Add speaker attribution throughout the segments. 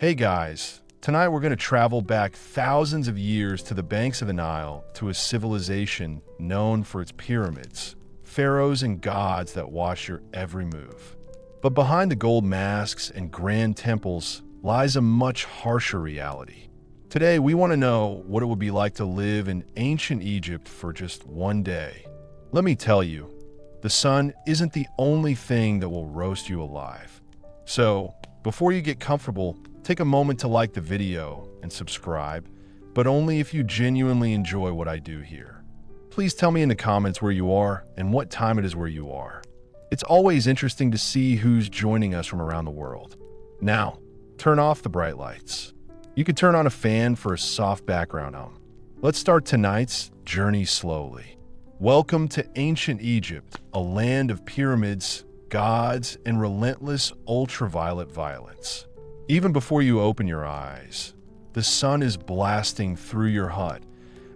Speaker 1: Hey guys, tonight we're going to travel back thousands of years to the banks of the Nile to a civilization known for its pyramids, pharaohs and gods that watch your every move. But behind the gold masks and grand temples lies a much harsher reality. Today we want to know what it would be like to live in ancient Egypt for just one day. Let me tell you, the sun isn't the only thing that will roast you alive. So, before you get comfortable, take a moment to like the video and subscribe, but only if you genuinely enjoy what I do here. Please tell me in the comments where you are and what time it is where you are. It's always interesting to see who's joining us from around the world. Now, turn off the bright lights. You could turn on a fan for a soft background hum. Let's start tonight's journey slowly. Welcome to ancient Egypt, a land of pyramids, gods, and relentless ultraviolet violence. Even before you open your eyes, the sun is blasting through your hut,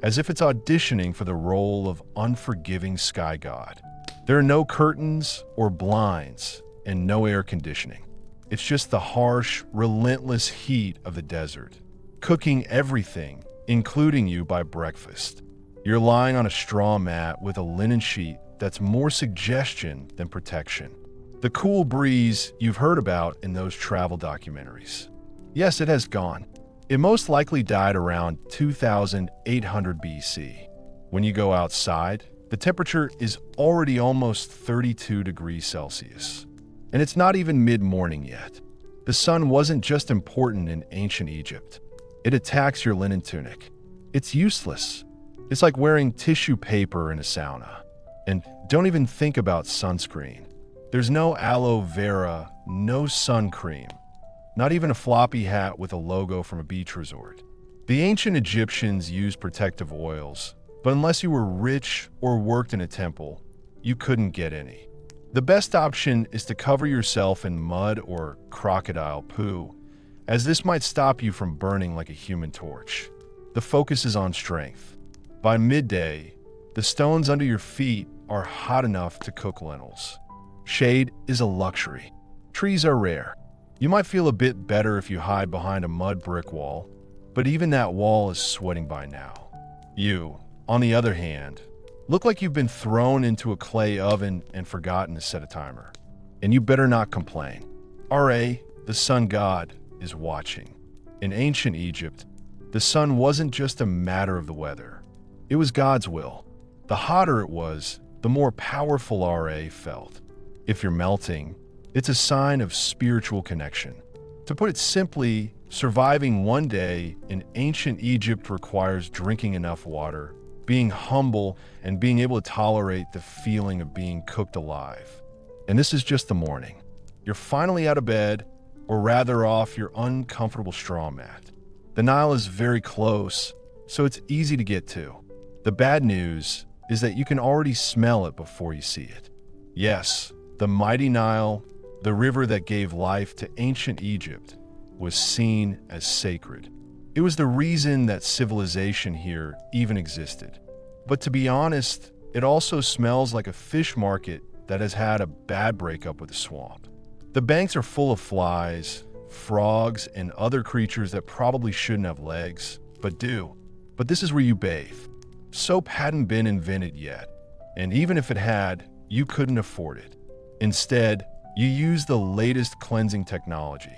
Speaker 1: as if it's auditioning for the role of unforgiving sky god. There are no curtains or blinds and no air conditioning. It's just the harsh, relentless heat of the desert, cooking everything, including you by breakfast. You're lying on a straw mat with a linen sheet that's more suggestion than protection. The cool breeze you've heard about in those travel documentaries. Yes, it has gone. It most likely died around 2800 BC. When you go outside, the temperature is already almost 32 degrees Celsius. And it's not even mid-morning yet. The sun wasn't just important in ancient Egypt. It attacks your linen tunic. It's useless. It's like wearing tissue paper in a sauna. And don't even think about sunscreen. There's no aloe vera, no sun cream, not even a floppy hat with a logo from a beach resort. The ancient Egyptians used protective oils, but unless you were rich or worked in a temple, you couldn't get any. The best option is to cover yourself in mud or crocodile poo, as this might stop you from burning like a human torch. The focus is on strength. By midday, the stones under your feet are hot enough to cook lentils. Shade is a luxury. Trees are rare. You might feel a bit better if you hide behind a mud brick wall, but even that wall is sweating by now. You, on the other hand, look like you've been thrown into a clay oven and forgotten to set a timer. And you better not complain. Ra, the sun god, is watching. In ancient Egypt, the sun wasn't just a matter of the weather. It was God's will. The hotter it was, the more powerful Ra felt. If you're melting, it's a sign of spiritual connection. To put it simply, surviving one day in ancient Egypt requires drinking enough water, being humble, and being able to tolerate the feeling of being cooked alive. And this is just the morning. You're finally out of bed, or rather off your uncomfortable straw mat. The Nile is very close, so it's easy to get to. The bad news is that you can already smell it before you see it. Yes, the mighty Nile, the river that gave life to ancient Egypt, was seen as sacred. It was the reason that civilization here even existed. But to be honest, it also smells like a fish market that has had a bad breakup with the swamp. The banks are full of flies, frogs, and other creatures that probably shouldn't have legs, but do. But this is where you bathe. Soap hadn't been invented yet, and even if it had, you couldn't afford it. Instead, you use the latest cleansing technology.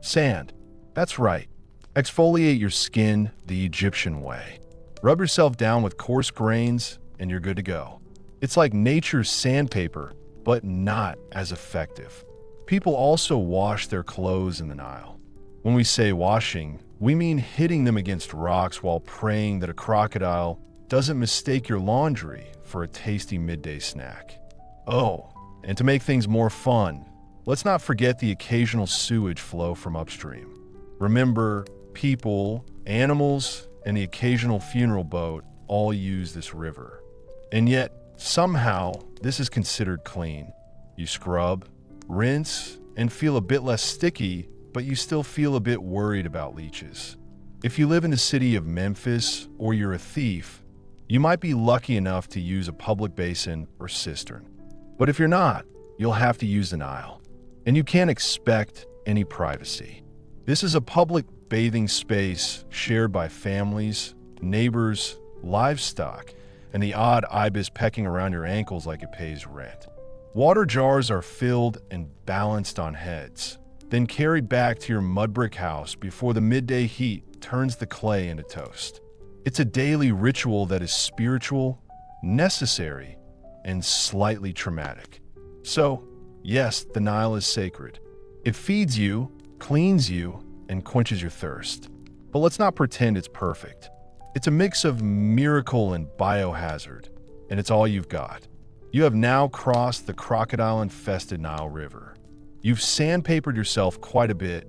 Speaker 1: Sand. That's right. Exfoliate your skin the Egyptian way. Rub yourself down with coarse grains, and you're good to go. It's like nature's sandpaper, but not as effective. People also wash their clothes in the Nile. When we say washing, we mean hitting them against rocks while praying that a crocodile doesn't mistake your laundry for a tasty midday snack. Oh, and to make things more fun, let's not forget the occasional sewage flow from upstream. Remember, people, animals, and the occasional funeral boat all use this river. And yet, somehow, this is considered clean. You scrub, rinse, and feel a bit less sticky, but you still feel a bit worried about leeches. If you live in the city of Memphis or you're a thief, you might be lucky enough to use a public basin or cistern. But if you're not, you'll have to use the Nile. And you can't expect any privacy. This is a public bathing space shared by families, neighbors, livestock, and the odd ibis pecking around your ankles like it pays rent. Water jars are filled and balanced on heads, then carried back to your mud brick house before the midday heat turns the clay into toast. It's a daily ritual that is spiritual, necessary, and slightly traumatic. So, yes, the Nile is sacred. It feeds you, cleans you, and quenches your thirst. But let's not pretend it's perfect. It's a mix of miracle and biohazard, and it's all you've got. You have now crossed the crocodile-infested Nile River. You've sandpapered yourself quite a bit,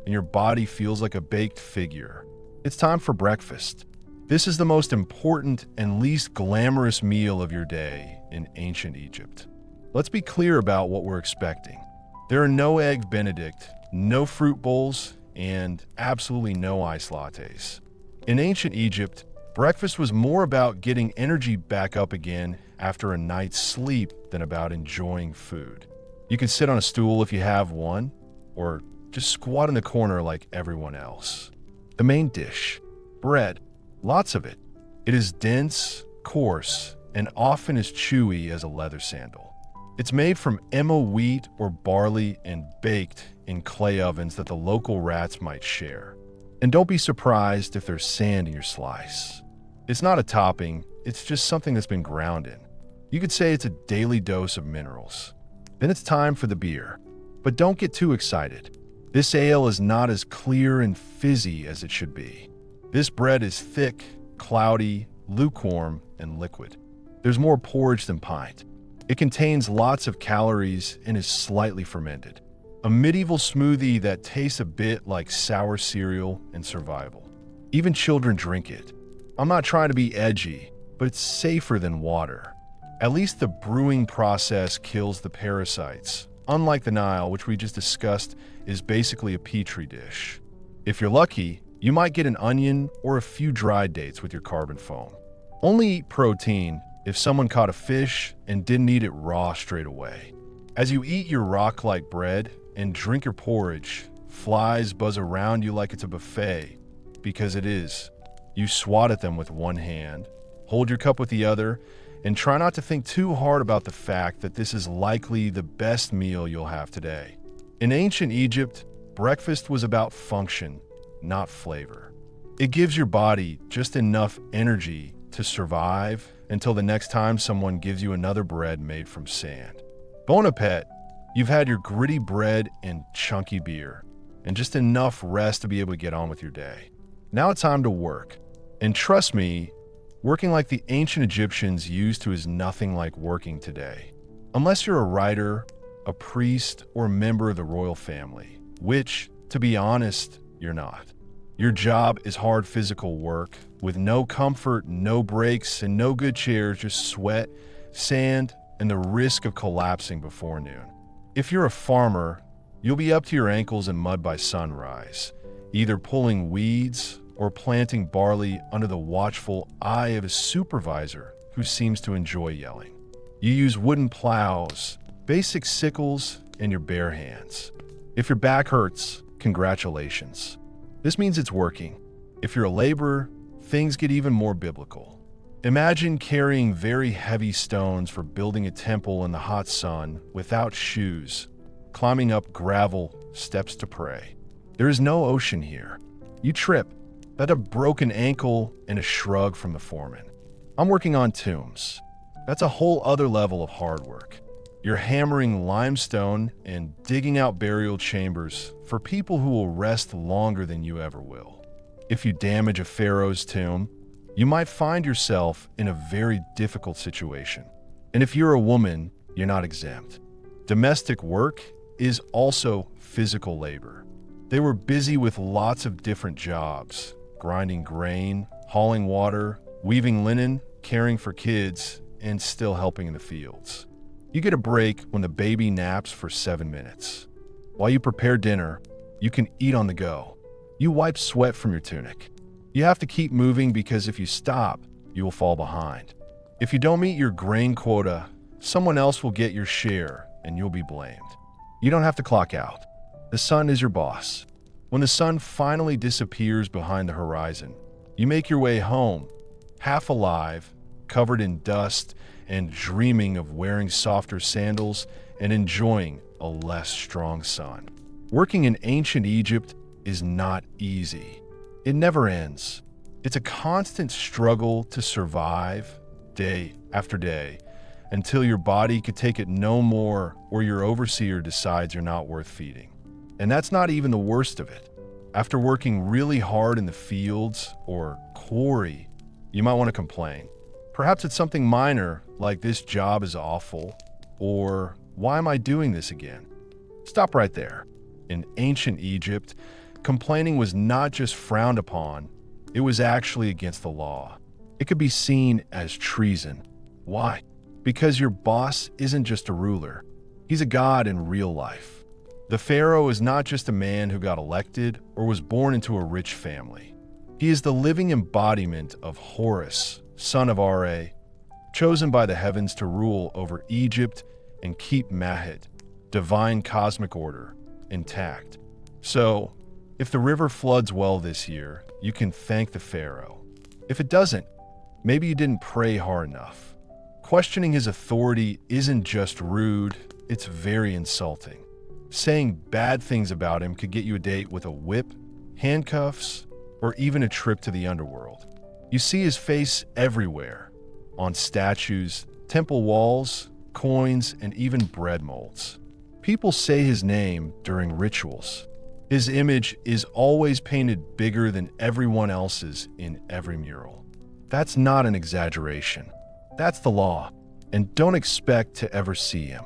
Speaker 1: and your body feels like a baked figure. It's time for breakfast. This is the most important and least glamorous meal of your day in ancient Egypt. Let's be clear about what we're expecting. There are no egg benedict, no fruit bowls, and absolutely no iced lattes. In ancient Egypt, breakfast was more about getting energy back up again after a night's sleep than about enjoying food. You can sit on a stool if you have one, or just squat in the corner like everyone else. The main dish, bread, lots of it. It is dense, coarse, and often as chewy as a leather sandal. It's made from emma wheat or barley and baked in clay ovens that the local rats might share. And don't be surprised if there's sand in your slice. It's not a topping, it's just something that's been ground in. You could say it's a daily dose of minerals. Then it's time for the beer. But don't get too excited. This ale is not as clear and fizzy as it should be. This bread is thick, cloudy, lukewarm, and liquid. There's more porridge than pint. It contains lots of calories and is slightly fermented. A medieval smoothie that tastes a bit like sour cereal and survival. Even children drink it. I'm not trying to be edgy, but it's safer than water. At least the brewing process kills the parasites. Unlike the Nile, which we just discussed, is basically a petri dish. If you're lucky, you might get an onion or a few dried dates with your carbon foam. Only eat protein if someone caught a fish and didn't eat it raw straight away. As you eat your rock-like bread and drink your porridge, flies buzz around you like it's a buffet, because it is. You swat at them with one hand, hold your cup with the other, and try not to think too hard about the fact that this is likely the best meal you'll have today. In ancient Egypt, breakfast was about function, not flavor. It gives your body just enough energy to survive until the next time someone gives you another bread made from sand. Bon appetit, you've had your gritty bread and chunky beer, and just enough rest to be able to get on with your day. Now it's time to work. And trust me, working like the ancient Egyptians used to is nothing like working today. Unless you're a writer, a priest, or a member of the royal family, which, to be honest, you're not. Your job is hard physical work, with no comfort, no breaks, and no good chairs, just sweat, sand, and the risk of collapsing before noon. If you're a farmer, you'll be up to your ankles in mud by sunrise, either pulling weeds or planting barley under the watchful eye of a supervisor who seems to enjoy yelling. You use wooden plows, basic sickles, and your bare hands. If your back hurts, congratulations. This means it's working. If you're a laborer, things get even more biblical. Imagine carrying very heavy stones for building a temple in the hot sun without shoes, climbing up gravel steps to pray. There is no ocean here. You trip, that's a broken ankle and a shrug from the foreman. I'm working on tombs. That's a whole other level of hard work. You're hammering limestone and digging out burial chambers for people who will rest longer than you ever will. If you damage a pharaoh's tomb, you might find yourself in a very difficult situation. And if you're a woman, you're not exempt. Domestic work is also physical labor. They were busy with lots of different jobs, grinding grain, hauling water, weaving linen, caring for kids, and still helping in the fields. You get a break when the baby naps for 7 minutes. While you prepare dinner, you can eat on the go. You wipe sweat from your tunic. You have to keep moving because if you stop, you will fall behind. If you don't meet your grain quota, someone else will get your share and you'll be blamed. You don't have to clock out. The sun is your boss. When the sun finally disappears behind the horizon, you make your way home, half alive, covered in dust, and dreaming of wearing softer sandals and enjoying a less strong sun. Working in ancient Egypt is not easy. It never ends. It's a constant struggle to survive day after day until your body could take it no more or your overseer decides you're not worth feeding. And that's not even the worst of it. After working really hard in the fields or quarry, you might want to complain. Perhaps it's something minor like this job is awful or why am I doing this again? Stop right there. In ancient Egypt, complaining was not just frowned upon, it was actually against the law. It could be seen as treason. Why? Because your boss isn't just a ruler. He's a god in real life. The pharaoh is not just a man who got elected or was born into a rich family. He is the living embodiment of Horus, son of Ra, chosen by the heavens to rule over Egypt and keep Mahat, divine cosmic order, intact. So, if the river floods well this year, you can thank the pharaoh. If it doesn't, maybe you didn't pray hard enough. Questioning his authority isn't just rude, it's very insulting. Saying bad things about him could get you a date with a whip, handcuffs, or even a trip to the underworld. You see his face everywhere, on statues, temple walls, coins, and even bread molds. People say his name during rituals. His image is always painted bigger than everyone else's in every mural. That's not an exaggeration. That's the law, and don't expect to ever see him.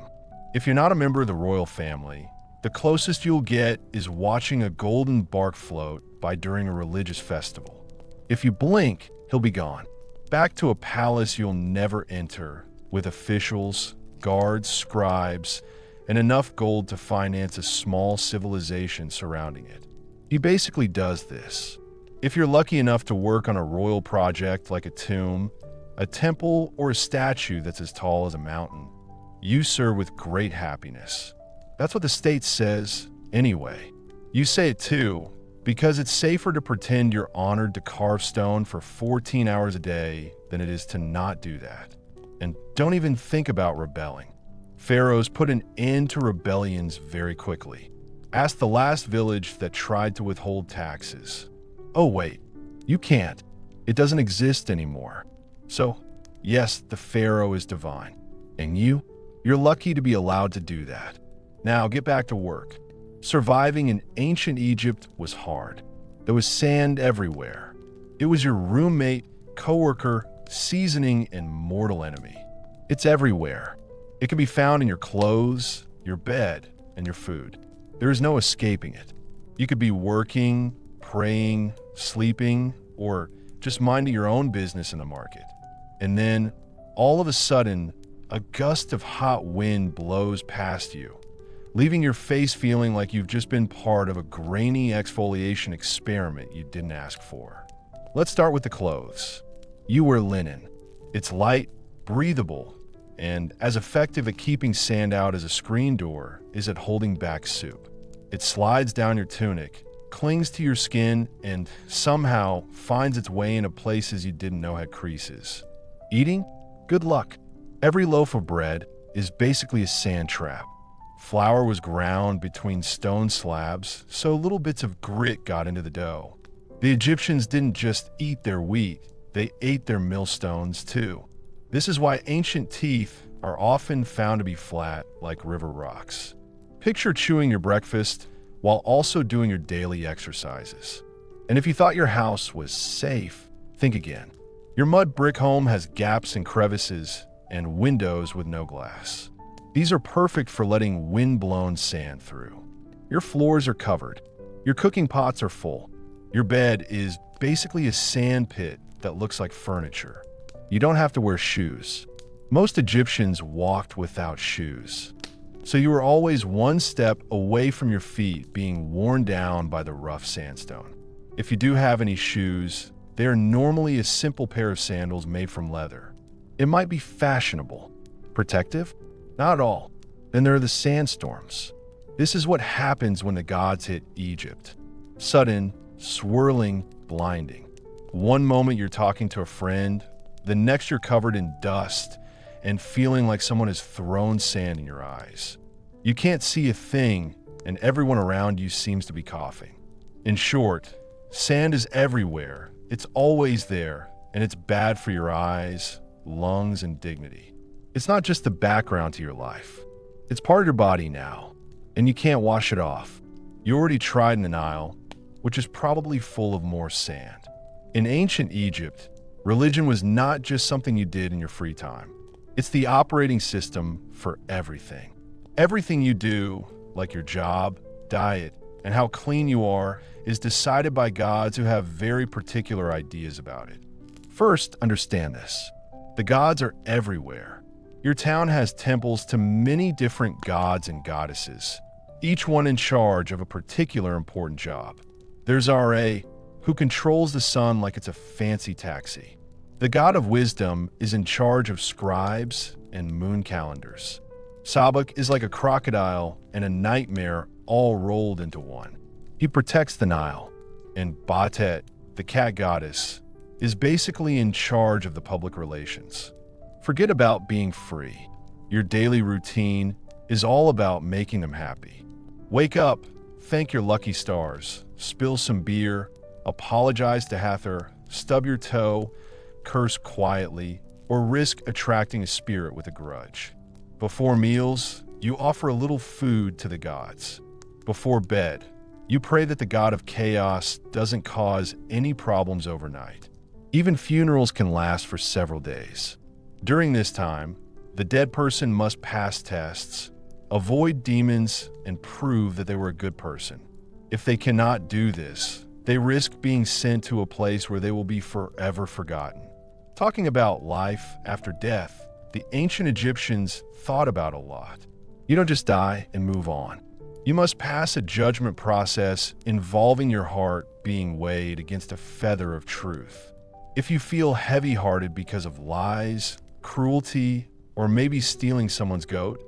Speaker 1: If you're not a member of the royal family, the closest you'll get is watching a golden bark float by during a religious festival. If you blink, he'll be gone. Back to a palace you'll never enter, with officials, guards, scribes, and enough gold to finance a small civilization surrounding it. He basically does this. If you're lucky enough to work on a royal project like a tomb, a temple, or a statue that's as tall as a mountain, you serve with great happiness. That's what the state says, anyway. You say it too, because it's safer to pretend you're honored to carve stone for 14 hours a day than it is to not do that. And don't even think about rebelling. Pharaohs put an end to rebellions very quickly. Ask the last village that tried to withhold taxes. Oh wait, you can't. It doesn't exist anymore. So, yes, the pharaoh is divine. And you're lucky to be allowed to do that. Now get back to work. Surviving in ancient Egypt was hard. There was sand everywhere. It was your roommate, coworker, seasoning, and mortal enemy. It's everywhere. It can be found in your clothes, your bed, and your food. There is no escaping it. You could be working, praying, sleeping, or just minding your own business in the market. And then, all of a sudden, a gust of hot wind blows past you, leaving your face feeling like you've just been part of a grainy exfoliation experiment you didn't ask for. Let's start with the clothes. You wear linen. It's light, breathable, and as effective at keeping sand out as a screen door is at holding back soup. It slides down your tunic, clings to your skin, and somehow finds its way into places you didn't know had creases. Eating? Good luck. Every loaf of bread is basically a sand trap. Flour was ground between stone slabs, so little bits of grit got into the dough. The Egyptians didn't just eat their wheat, they ate their millstones too. This is why ancient teeth are often found to be flat like river rocks. Picture chewing your breakfast while also doing your daily exercises. And if you thought your house was safe, think again. Your mud brick home has gaps and crevices and windows with no glass. These are perfect for letting wind-blown sand through. Your floors are covered. Your cooking pots are full. Your bed is basically a sand pit that looks like furniture. You don't have to wear shoes. Most Egyptians walked without shoes. So you were always one step away from your feet being worn down by the rough sandstone. If you do have any shoes, they are normally a simple pair of sandals made from leather. It might be fashionable. Protective? Not at all. Then there are the sandstorms. This is what happens when the gods hit Egypt. Sudden, swirling, blinding. One moment you're talking to a friend, the next you're covered in dust and feeling like someone has thrown sand in your eyes. You can't see a thing, and everyone around you seems to be coughing. In short, sand is everywhere. It's always there, and it's bad for your eyes, lungs, and dignity. It's not just the background to your life. It's part of your body now, and you can't wash it off. You already tried in the Nile, which is probably full of more sand. In ancient Egypt, religion was not just something you did in your free time. It's the operating system for everything. Everything you do, like your job, diet, and how clean you are, is decided by gods who have very particular ideas about it. First, understand this. The gods are everywhere. Your town has temples to many different gods and goddesses, each one in charge of a particular important job. There's Ra, who controls the sun like it's a fancy taxi. The god of wisdom is in charge of scribes and moon calendars. Sabak is like a crocodile and a nightmare all rolled into one. He protects the Nile. And Batet, the cat goddess, is basically in charge of the public relations. Forget about being free. Your daily routine is all about making them happy. Wake up, thank your lucky stars, spill some beer, apologize to Hathor, stub your toe, curse quietly, or risk attracting a spirit with a grudge. Before meals, you offer a little food to the gods. Before bed, you pray that the god of chaos doesn't cause any problems overnight. Even funerals can last for several days. During this time, the dead person must pass tests, avoid demons, and prove that they were a good person. If they cannot do this, they risk being sent to a place where they will be forever forgotten. Talking about life after death, the ancient Egyptians thought about a lot. You don't just die and move on. You must pass a judgment process involving your heart being weighed against a feather of truth. If you feel heavy-hearted because of lies, cruelty, or maybe stealing someone's goat,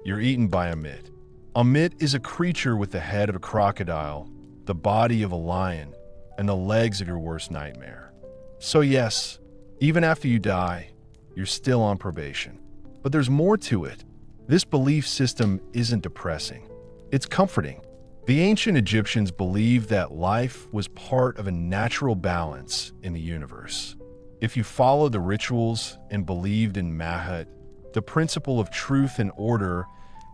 Speaker 1: you're eaten by Amit. Amit is a creature with the head of a crocodile, the body of a lion, and the legs of your worst nightmare. So yes, even after you die, you're still on probation. But there's more to it. This belief system isn't depressing. It's comforting. The ancient Egyptians believed that life was part of a natural balance in the universe. If you followed the rituals and believed in Mahat, the principle of truth and order,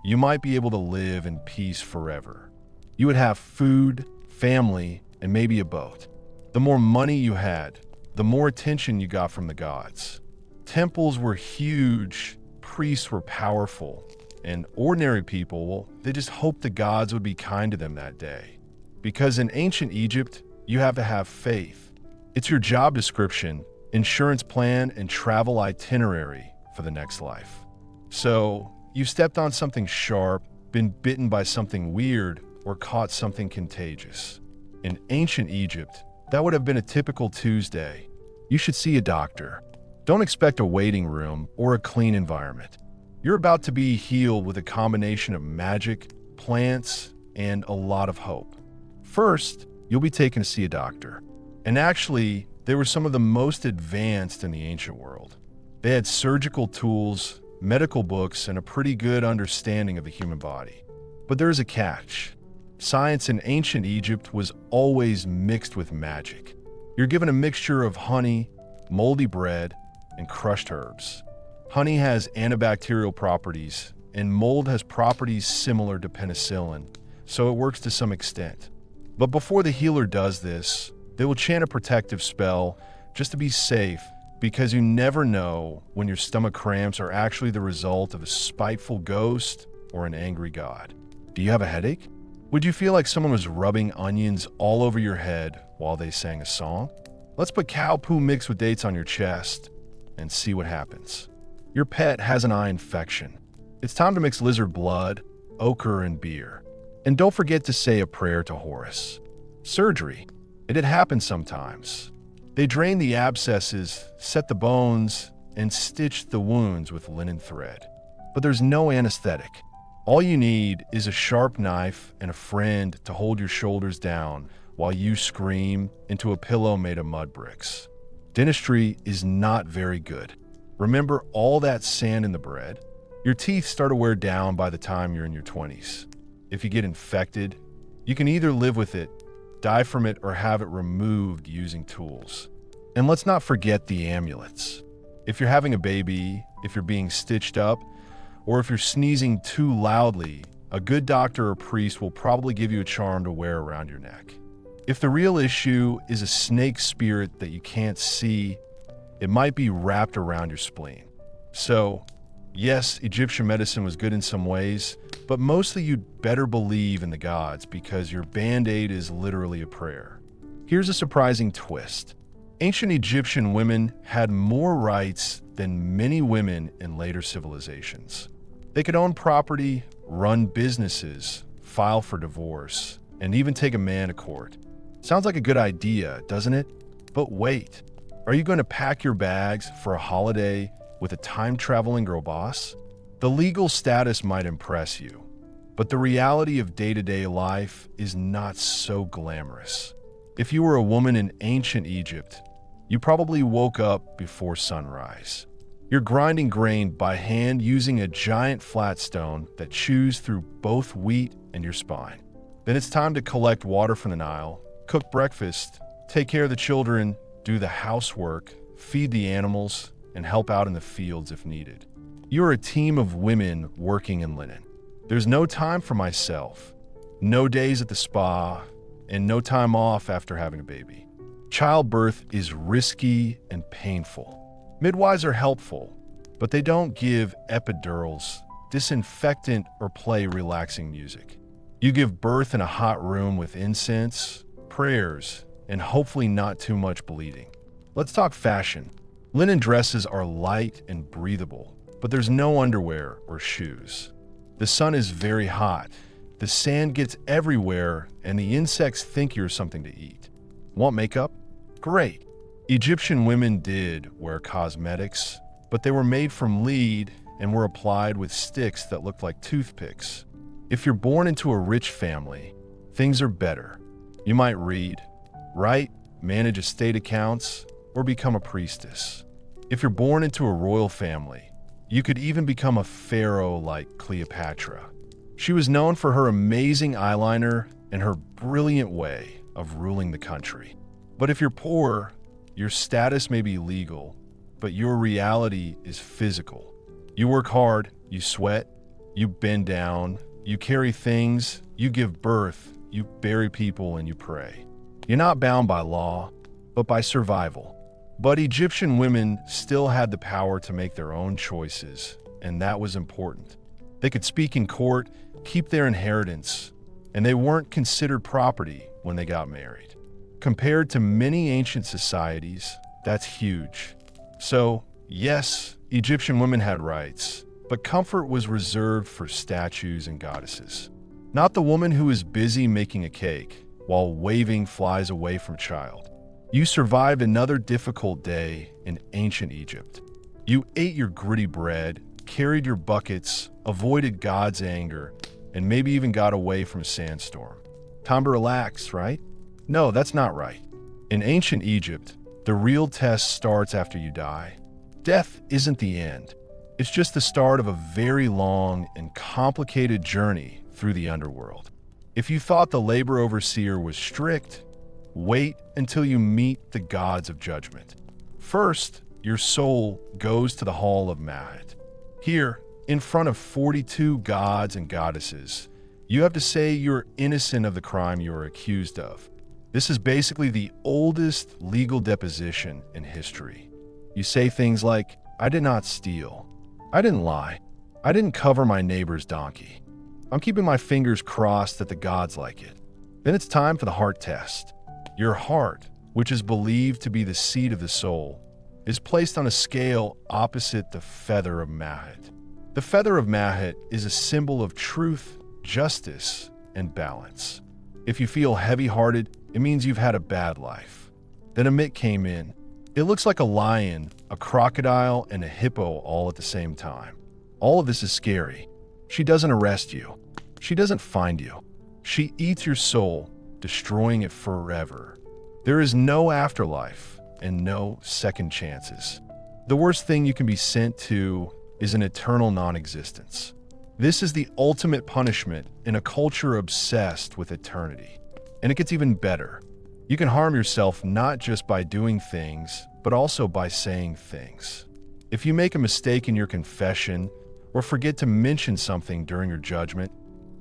Speaker 1: you might be able to live in peace forever. You would have food, family, and maybe a boat. The more money you had, the more attention you got from the gods. Temples were huge, priests were powerful, and ordinary people, well, they just hoped the gods would be kind to them that day. Because in ancient Egypt, you have to have faith. It's your job description, insurance plan, and travel itinerary for the next life. So, you've stepped on something sharp, been bitten by something weird, or caught something contagious. In ancient Egypt, that would have been a typical Tuesday. You should see a doctor. Don't expect a waiting room or a clean environment. You're about to be healed with a combination of magic, plants, and a lot of hope. First, you'll be taken to see a doctor. And actually, they were some of the most advanced in the ancient world. They had surgical tools, medical books, and a pretty good understanding of the human body. But there's a catch. Science in ancient Egypt was always mixed with magic. You're given a mixture of honey, moldy bread, and crushed herbs. Honey has antibacterial properties, and mold has properties similar to penicillin, so it works to some extent. But before the healer does this, they will chant a protective spell just to be safe, because you never know when your stomach cramps are actually the result of a spiteful ghost or an angry god. Do you have a headache? Would you feel like someone was rubbing onions all over your head while they sang a song? Let's put cow poo mixed with dates on your chest and see what happens. Your pet has an eye infection. It's time to mix lizard blood, ochre, and beer. And don't forget to say a prayer to Horus. Surgery. It had happened sometimes. They drained the abscesses, set the bones, and stitched the wounds with linen thread. But there's no anesthetic. All you need is a sharp knife and a friend to hold your shoulders down while you scream into a pillow made of mud bricks. Dentistry is not very good. Remember all that sand in the bread? Your teeth start to wear down by the time you're in your 20s. If you get infected, you can either live with it, die from it, or have it removed using tools. And let's not forget the amulets. If you're having a baby, if you're being stitched up, or if you're sneezing too loudly, a good doctor or priest will probably give you a charm to wear around your neck. If the real issue is a snake spirit that you can't see, it might be wrapped around your spleen. So, yes, Egyptian medicine was good in some ways, but mostly you'd better believe in the gods because your band-aid is literally a prayer. Here's a surprising twist. Ancient Egyptian women had more rights than many women in later civilizations. They could own property, run businesses, file for divorce, and even take a man to court. Sounds like a good idea, doesn't it? But wait, are you going to pack your bags for a holiday with a time-traveling girl boss? The legal status might impress you, but the reality of day-to-day life is not so glamorous. If you were a woman in ancient Egypt, you probably woke up before sunrise. You're grinding grain by hand using a giant flat stone that chews through both wheat and your spine. Then it's time to collect water from the Nile, cook breakfast, take care of the children, do the housework, feed the animals, and help out in the fields if needed. You're a team of women working in linen. There's no time for myself, no days at the spa, and no time off after having a baby. Childbirth is risky and painful. Midwives are helpful, but they don't give epidurals, disinfectant, or play relaxing music. You give birth in a hot room with incense, prayers, and hopefully not too much bleeding. Let's talk fashion. Linen dresses are light and breathable, but there's no underwear or shoes. The sun is very hot, the sand gets everywhere, and the insects think you're something to eat. Want makeup? Great. Egyptian women did wear cosmetics, but they were made from lead and were applied with sticks that looked like toothpicks. If you're born into a rich family, things are better. You might read, write, manage estate accounts, or become a priestess. If you're born into a royal family, you could even become a pharaoh like Cleopatra. She was known for her amazing eyeliner and her brilliant way of ruling the country. But if you're poor, your status may be legal, but your reality is physical. You work hard, you sweat, you bend down, you carry things, you give birth, you bury people, and you pray. You're not bound by law, but by survival. But Egyptian women still had the power to make their own choices, and that was important. They could speak in court, keep their inheritance, and they weren't considered property when they got married. Compared to many ancient societies, that's huge. So, yes, Egyptian women had rights, but comfort was reserved for statues and goddesses. Not the woman who is busy making a cake while waving flies away from child. You survived another difficult day in ancient Egypt. You ate your gritty bread, carried your buckets, avoided God's anger, and maybe even got away from a sandstorm. Time to relax, right? No, that's not right. In ancient Egypt, the real test starts after you die. Death isn't the end. It's just the start of a very long and complicated journey through the underworld. If you thought the labor overseer was strict, wait until you meet the gods of judgment. First, your soul goes to the Hall of Mahat. Here, in front of 42 gods and goddesses, you have to say you're innocent of the crime you are accused of. This is basically the oldest legal deposition in history. You say things like, I did not steal. I didn't lie. I didn't cover my neighbor's donkey. I'm keeping my fingers crossed that the gods like it. Then it's time for the heart test. Your heart, which is believed to be the seat of the soul, is placed on a scale opposite the feather of Mahat. The feather of Mahat is a symbol of truth, justice, and balance. If you feel heavy-hearted, it means you've had a bad life. Then Amit came in. It looks like a lion, a crocodile, and a hippo all at the same time. All of this is scary. She doesn't arrest you. She doesn't find you. She eats your soul, destroying it forever. There is no afterlife and no second chances. The worst thing you can be sent to is an eternal non-existence. This is the ultimate punishment in a culture obsessed with eternity. And it gets even better. You can harm yourself not just by doing things, but also by saying things. If you make a mistake in your confession or forget to mention something during your judgment,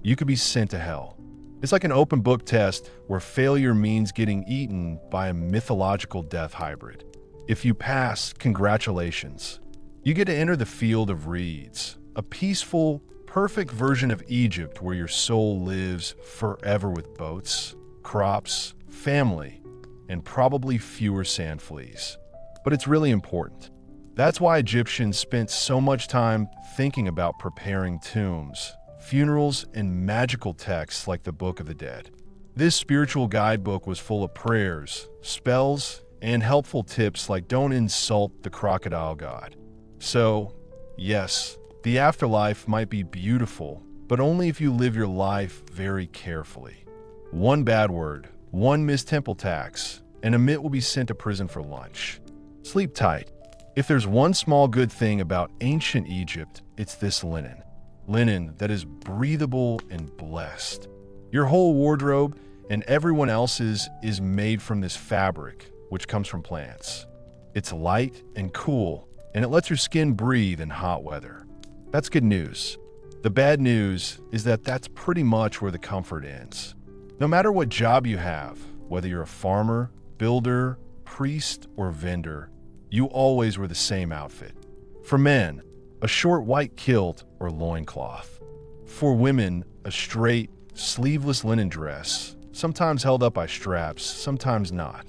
Speaker 1: you could be sent to hell. It's like an open book test where failure means getting eaten by a mythological death hybrid. If you pass, congratulations. You get to enter the field of reeds, a peaceful, perfect version of Egypt where your soul lives forever with boats, crops, family, and probably fewer sand fleas. But it's really important. That's why Egyptians spent so much time thinking about preparing tombs, funerals, and magical texts like the Book of the Dead. This spiritual guidebook was full of prayers, spells, and helpful tips like don't insult the crocodile god. So, yes, the afterlife might be beautiful, but only if you live your life very carefully. One bad word, one missed temple tax, and Amit will be sent to prison for lunch. Sleep tight. If there's one small good thing about ancient Egypt, it's this linen. Linen that is breathable and blessed. Your whole wardrobe and everyone else's is made from this fabric, which comes from plants. It's light and cool, and it lets your skin breathe in hot weather. That's good news. The bad news is that that's pretty much where the comfort ends. No matter what job you have, whether you're a farmer, builder, priest, or vendor, you always wear the same outfit. For men, a short white kilt or loincloth. For women, a straight, sleeveless linen dress, sometimes held up by straps, sometimes not.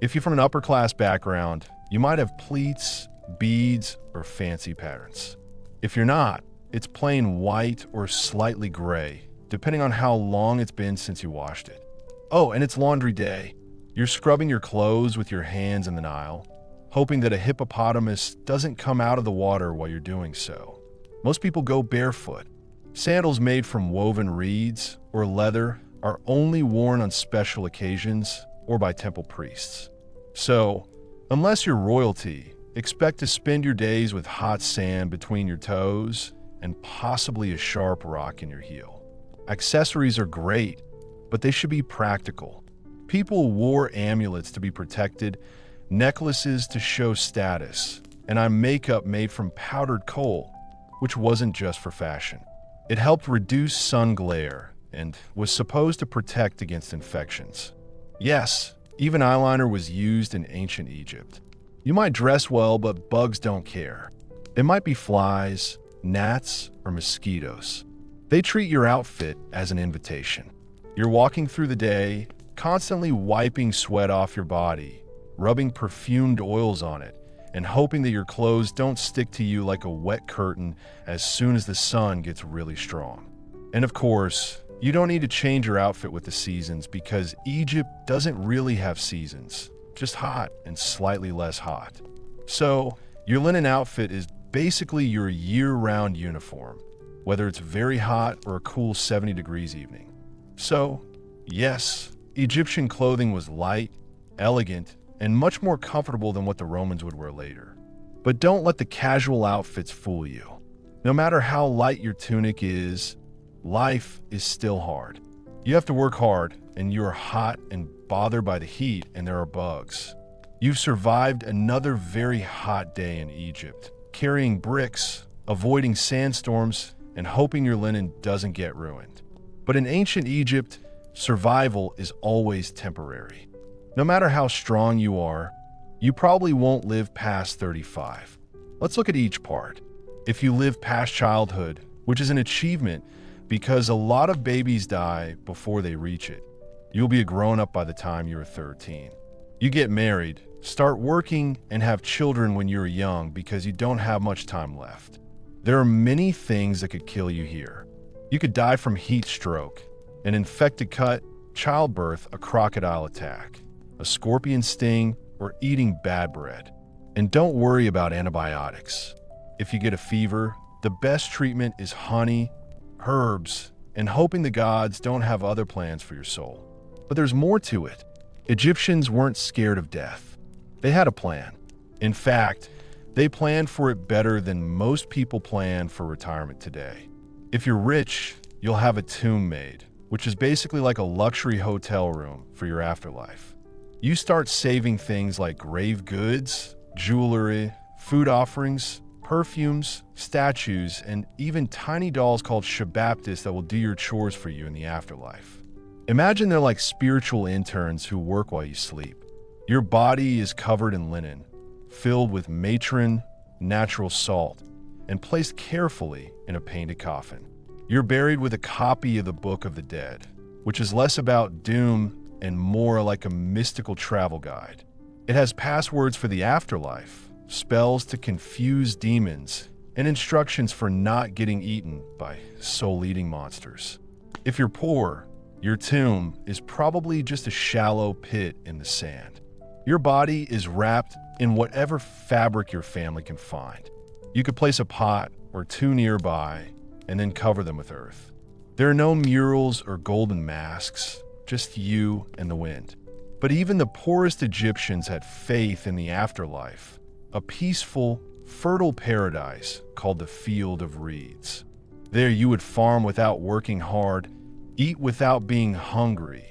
Speaker 1: If you're from an upper-class background, you might have pleats, beads, or fancy patterns. If you're not, it's plain white or slightly gray, depending on how long it's been since you washed it. Oh, and it's laundry day. You're scrubbing your clothes with your hands in the Nile, hoping that a hippopotamus doesn't come out of the water while you're doing so. Most people go barefoot. Sandals made from woven reeds or leather are only worn on special occasions or by temple priests. So, unless you're royalty, expect to spend your days with hot sand between your toes and possibly a sharp rock in your heel. Accessories are great, but they should be practical. People wore amulets to be protected, necklaces to show status, and eye makeup made from powdered coal, which wasn't just for fashion. It helped reduce sun glare and was supposed to protect against infections. Yes, even eyeliner was used in ancient Egypt. You might dress well, but bugs don't care. It might be flies, gnats, or mosquitoes. They treat your outfit as an invitation. You're walking through the day, constantly wiping sweat off your body, rubbing perfumed oils on it, and hoping that your clothes don't stick to you like a wet curtain as soon as the sun gets really strong. And of course, you don't need to change your outfit with the seasons because Egypt doesn't really have seasons, just hot and slightly less hot. So, your linen outfit is basically your year-round uniform, whether it's very hot or a cool 70 degrees evening. So, yes, Egyptian clothing was light, elegant, and much more comfortable than what the Romans would wear later. But don't let the casual outfits fool you. No matter how light your tunic is, life is still hard. You have to work hard, and you're hot and bothered by the heat, and there are bugs. You've survived another very hot day in Egypt, carrying bricks, avoiding sandstorms, and hoping your linen doesn't get ruined. But in ancient Egypt, survival is always temporary. No matter how strong you are, you probably won't live past 35. Let's look at each part. If you live past childhood, which is an achievement because a lot of babies die before they reach it, you'll be a grown-up by the time you're 13. You get married, start working, and have children when you're young because you don't have much time left. There are many things that could kill you here. You could die from heat stroke, an infected cut, childbirth, a crocodile attack, a scorpion sting, or eating bad bread. And don't worry about antibiotics. If you get a fever, the best treatment is honey, herbs, and hoping the gods don't have other plans for your soul. But there's more to it. Egyptians weren't scared of death. They had a plan. In fact, they planned for it better than most people plan for retirement today. If you're rich, you'll have a tomb made, which is basically like a luxury hotel room for your afterlife. You start saving things like grave goods, jewelry, food offerings, perfumes, statues, and even tiny dolls called shabaptis that will do your chores for you in the afterlife. Imagine they're like spiritual interns who work while you sleep. Your body is covered in linen, filled with matron, natural salt, and placed carefully in a painted coffin. You're buried with a copy of the Book of the Dead, which is less about doom and more like a mystical travel guide. It has passwords for the afterlife, spells to confuse demons, and instructions for not getting eaten by soul-eating monsters. If you're poor, your tomb is probably just a shallow pit in the sand. Your body is wrapped in whatever fabric your family can find. You could place a pot or two nearby and then cover them with earth. There are no murals or golden masks, just you and the wind. But even the poorest Egyptians had faith in the afterlife, a peaceful, fertile paradise called the Field of Reeds. There you would farm without working hard, eat without being hungry,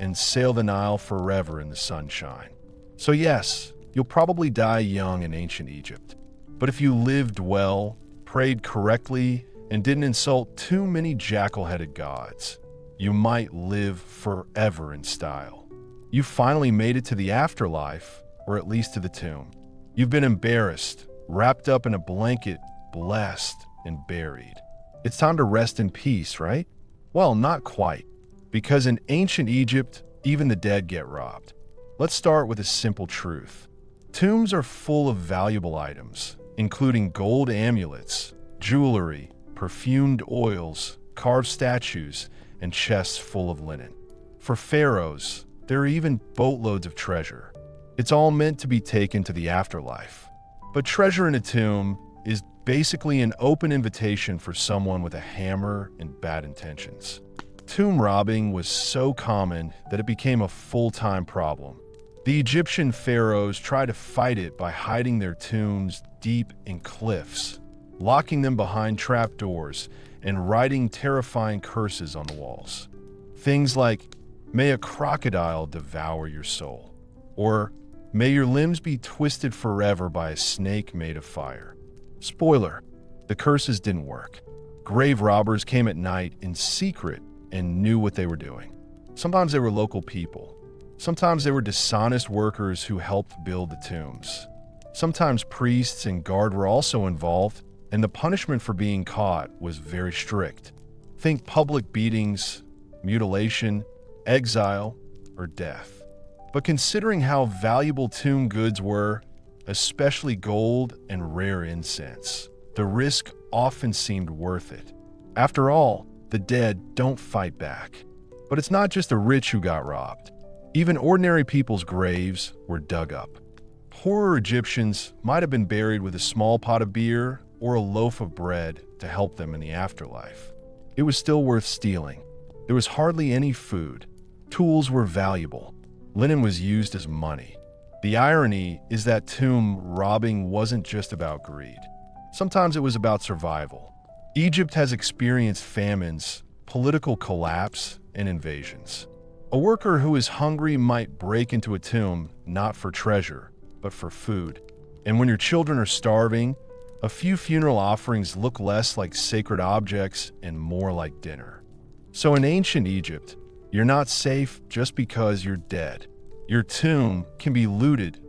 Speaker 1: and sail the Nile forever in the sunshine. So yes, you'll probably die young in ancient Egypt. But if you lived well, prayed correctly, and didn't insult too many jackal-headed gods, you might live forever in style. You finally made it to the afterlife, or at least to the tomb. You've been embarrassed, wrapped up in a blanket, blessed, and buried. It's time to rest in peace, right? Well, not quite, because in ancient Egypt, even the dead get robbed. Let's start with a simple truth. Tombs are full of valuable items, including gold amulets, jewelry, perfumed oils, carved statues, and chests full of linen. For pharaohs, there are even boatloads of treasure. It's all meant to be taken to the afterlife. But treasure in a tomb is basically an open invitation for someone with a hammer and bad intentions. Tomb robbing was so common that it became a full-time problem. The Egyptian pharaohs tried to fight it by hiding their tombs deep in cliffs, locking them behind trapdoors, and writing terrifying curses on the walls. Things like, "May a crocodile devour your soul," or "May your limbs be twisted forever by a snake made of fire." Spoiler, the curses didn't work. Grave robbers came at night in secret and knew what they were doing. Sometimes they were local people. Sometimes they were dishonest workers who helped build the tombs. Sometimes priests and guard were also involved, and the punishment for being caught was very strict. Think public beatings, mutilation, exile, or death. But considering how valuable tomb goods were, especially gold and rare incense, the risk often seemed worth it. After all, the dead don't fight back. But it's not just the rich who got robbed. Even ordinary people's graves were dug up. Poorer Egyptians might have been buried with a small pot of beer or a loaf of bread to help them in the afterlife. It was still worth stealing. There was hardly any food. Tools were valuable. Linen was used as money. The irony is that tomb robbing wasn't just about greed. Sometimes it was about survival. Egypt has experienced famines, political collapse, and invasions. A worker who is hungry might break into a tomb not for treasure, but for food. And when your children are starving, a few funeral offerings look less like sacred objects and more like dinner. So in ancient Egypt, you're not safe just because you're dead. Your tomb can be looted,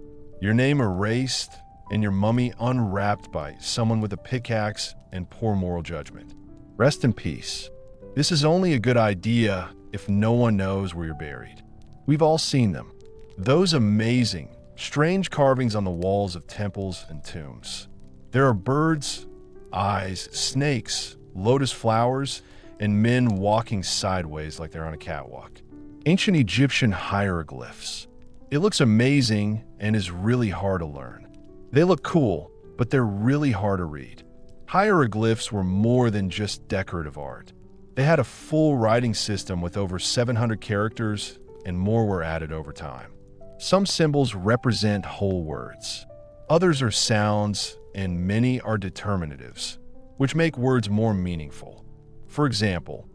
Speaker 1: your name erased, and your mummy unwrapped by someone with a pickaxe and poor moral judgment. Rest in peace. This is only a good idea if no one knows where you're buried. We've all seen them. Those amazing, strange carvings on the walls of temples and tombs. There are birds, eyes, snakes, lotus flowers, and men walking sideways like they're on a catwalk. Ancient Egyptian hieroglyphs. It looks amazing and is really hard to learn. They look cool, but they're really hard to read. Hieroglyphs were more than just decorative art. They had a full writing system with over 700 characters, and more were added over time. Some symbols represent whole words. Others are sounds, and many are determinatives, which make words more meaningful. For example,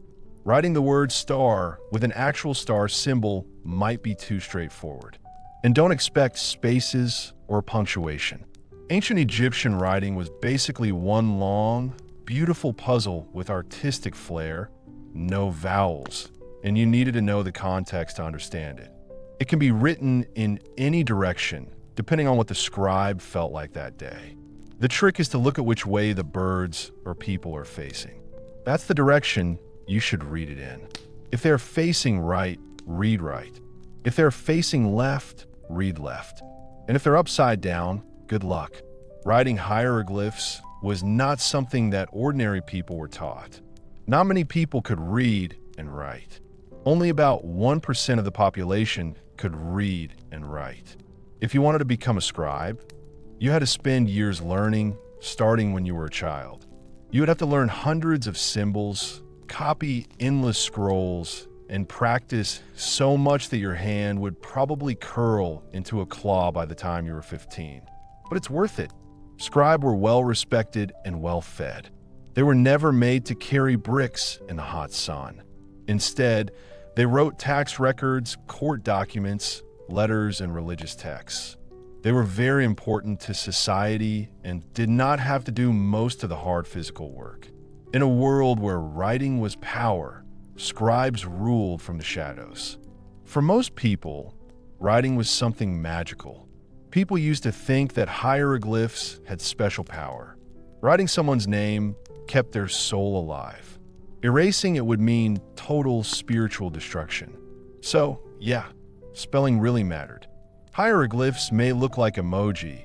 Speaker 1: writing the word star with an actual star symbol might be too straightforward. And don't expect spaces or punctuation. Ancient Egyptian writing was basically one long, beautiful puzzle with artistic flair, no vowels, and you needed to know the context to understand it. It can be written in any direction, depending on what the scribe felt like that day. The trick is to look at which way the birds or people are facing. That's the direction you should read it in. If they're facing right, read right. If they're facing left, read left. And if they're upside down, good luck. Writing hieroglyphs was not something that ordinary people were taught. Not many people could read and write. Only about 1% of the population could read and write. If you wanted to become a scribe, you had to spend years learning, starting when you were a child. You would have to learn hundreds of symbols, copy endless scrolls, and practice so much that your hand would probably curl into a claw by the time you were 15. But it's worth it. Scribes were well respected and well fed. They were never made to carry bricks in the hot sun. Instead, they wrote tax records, court documents, letters, and religious texts. They were very important to society and did not have to do most of the hard physical work. In a world where writing was power, scribes ruled from the shadows. For most people, writing was something magical. People used to think that hieroglyphs had special power. Writing someone's name kept their soul alive. Erasing it would mean total spiritual destruction. So, yeah, spelling really mattered. Hieroglyphs may look like emoji,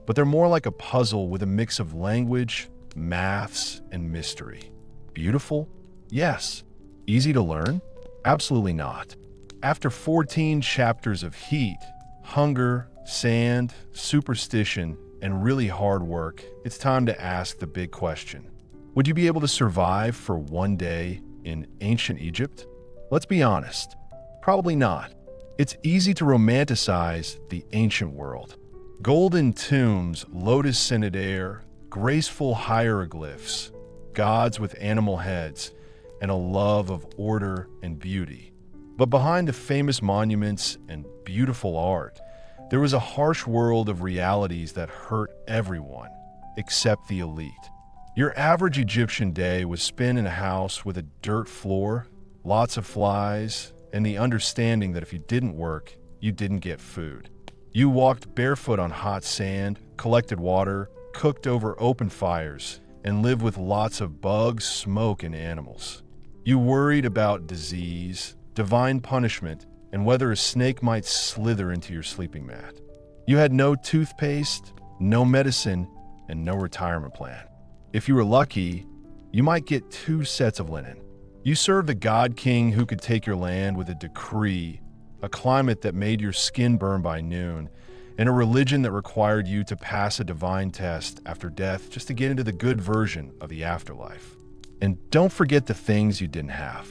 Speaker 1: but they're more like a puzzle with a mix of language, maths, and mystery. Beautiful? Yes. Easy to learn? Absolutely not. After 14 chapters of heat, hunger, sand, superstition, and really hard work, it's time to ask the big question. Would you be able to survive for one day in ancient Egypt? Let's be honest. Probably not. It's easy to romanticize the ancient world. Golden tombs, lotus-scented air, graceful hieroglyphs, gods with animal heads, and a love of order and beauty. But behind the famous monuments and beautiful art, there was a harsh world of realities that hurt everyone, except the elite. Your average Egyptian day was spent in a house with a dirt floor, lots of flies, and the understanding that if you didn't work, you didn't get food. You walked barefoot on hot sand, collected water, cooked over open fires, and lived with lots of bugs, smoke, and animals. You worried about disease, divine punishment, and whether a snake might slither into your sleeping mat. You had no toothpaste, no medicine, and no retirement plan. If you were lucky, you might get 2 sets of linen. You served the god king who could take your land with a decree, a climate that made your skin burn by noon, and a religion that required you to pass a divine test after death just to get into the good version of the afterlife. And don't forget the things you didn't have.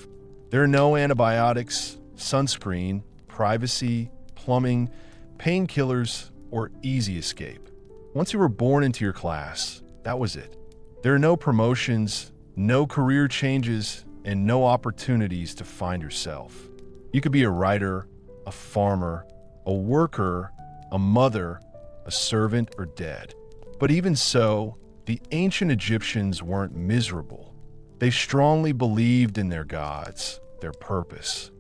Speaker 1: There are no antibiotics, sunscreen, privacy, plumbing, painkillers, or easy escape. Once you were born into your class, that was it. There are no promotions, no career changes, and no opportunities to find yourself. You could be a writer, a farmer, a worker, a mother, a servant, or dead. But even so, the ancient Egyptians weren't miserable. They strongly believed in their gods, their purpose,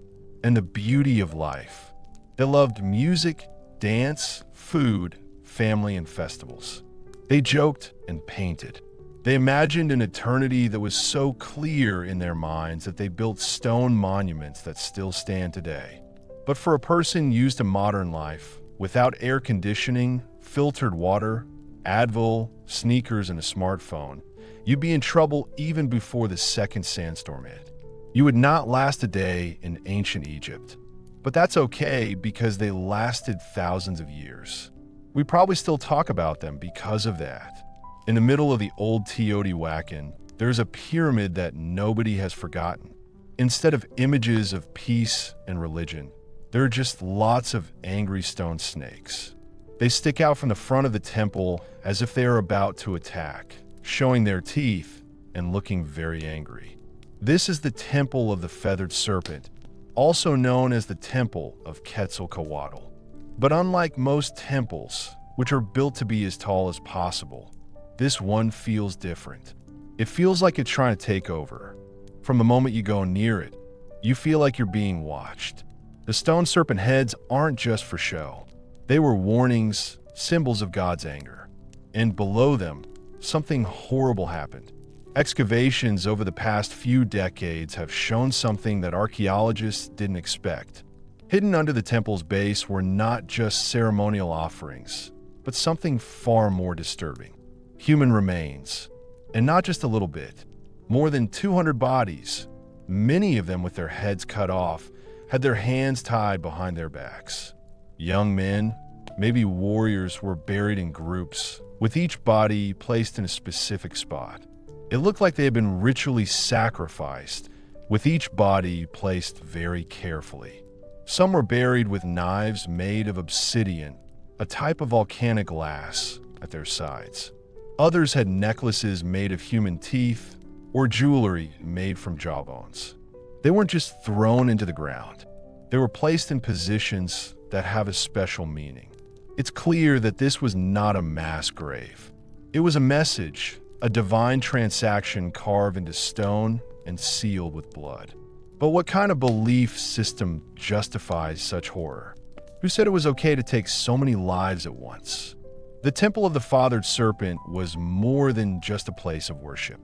Speaker 1: and the beauty of life. They loved music, dance, food, family, and festivals. They joked and painted. They imagined an eternity that was so clear in their minds that they built stone monuments that still stand today. But for a person used to modern life, without air conditioning, filtered water, Advil, sneakers, and a smartphone, you'd be in trouble even before the second sandstorm hit. You would not last a day in ancient Egypt. But that's okay because they lasted thousands of years. We probably still talk about them because of that. In the middle of the old Teotihuacan, there's a pyramid that nobody has forgotten. Instead of images of peace and religion, There are just lots of angry stone snakes. They stick out from the front of the temple as if they are about to attack, showing their teeth and looking very angry. This is the Temple of the Feathered Serpent, also known as the Temple of Quetzalcoatl. But unlike most temples, which are built to be as tall as possible, this one feels different. It feels like it's trying to take over. From the moment you go near it, you feel like you're being watched. The stone serpent heads aren't just for show. They were warnings, symbols of God's anger. And below them, something horrible happened. Excavations over the past few decades have shown something that archaeologists didn't expect. Hidden under the temple's base were not just ceremonial offerings, but something far more disturbing. Human remains. And not just a little bit. More than 200 bodies, many of them with their heads cut off, had their hands tied behind their backs. Young men, maybe warriors, were buried in groups, with each body placed in a specific spot. It looked like they had been ritually sacrificed, with each body placed very carefully. Some were buried with knives made of obsidian, a type of volcanic glass, at their sides. Others had necklaces made of human teeth or jewelry made from jawbones. They weren't just thrown into the ground. They were placed in positions that have a special meaning. It's clear that this was not a mass grave. It was a message, a divine transaction carved into stone and sealed with blood. But what kind of belief system justifies such horror? Who said it was okay to take so many lives at once? The Temple of the Feathered Serpent was more than just a place of worship.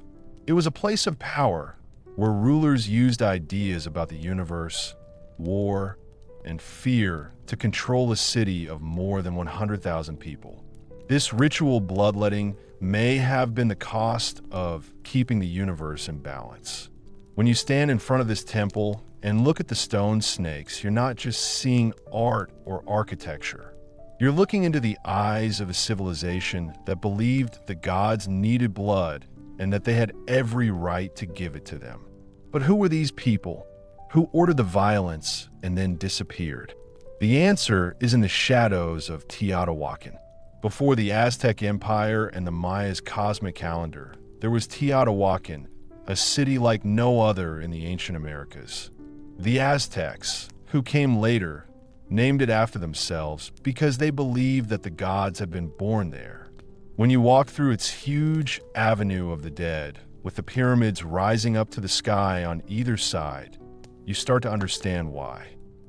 Speaker 1: It was a place of power where rulers used ideas about the universe, war, and fear to control a city of more than 100,000 people. This ritual bloodletting may have been the cost of keeping the universe in balance. When you stand in front of this temple and look at the stone snakes, you're not just seeing art or architecture. You're looking into the eyes of a civilization that believed the gods needed blood and that they had every right to give it to them. But who were these people who ordered the violence and then disappeared? The answer is in the shadows of Teotihuacan. Before the Aztec Empire and the Maya's cosmic calendar, there was Teotihuacan, a city like no other in the ancient Americas. The Aztecs, who came later, named it after themselves because they believed that the gods had been born there. When you walk through its huge avenue of the dead, with the pyramids rising up to the sky on either side, you start to understand why.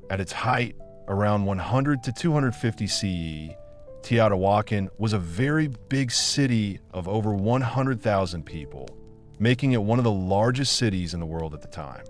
Speaker 1: At its height, around 100 to 250 CE, Teotihuacan was a very big city of over 100,000 people, making it one of the largest cities in the world at the time.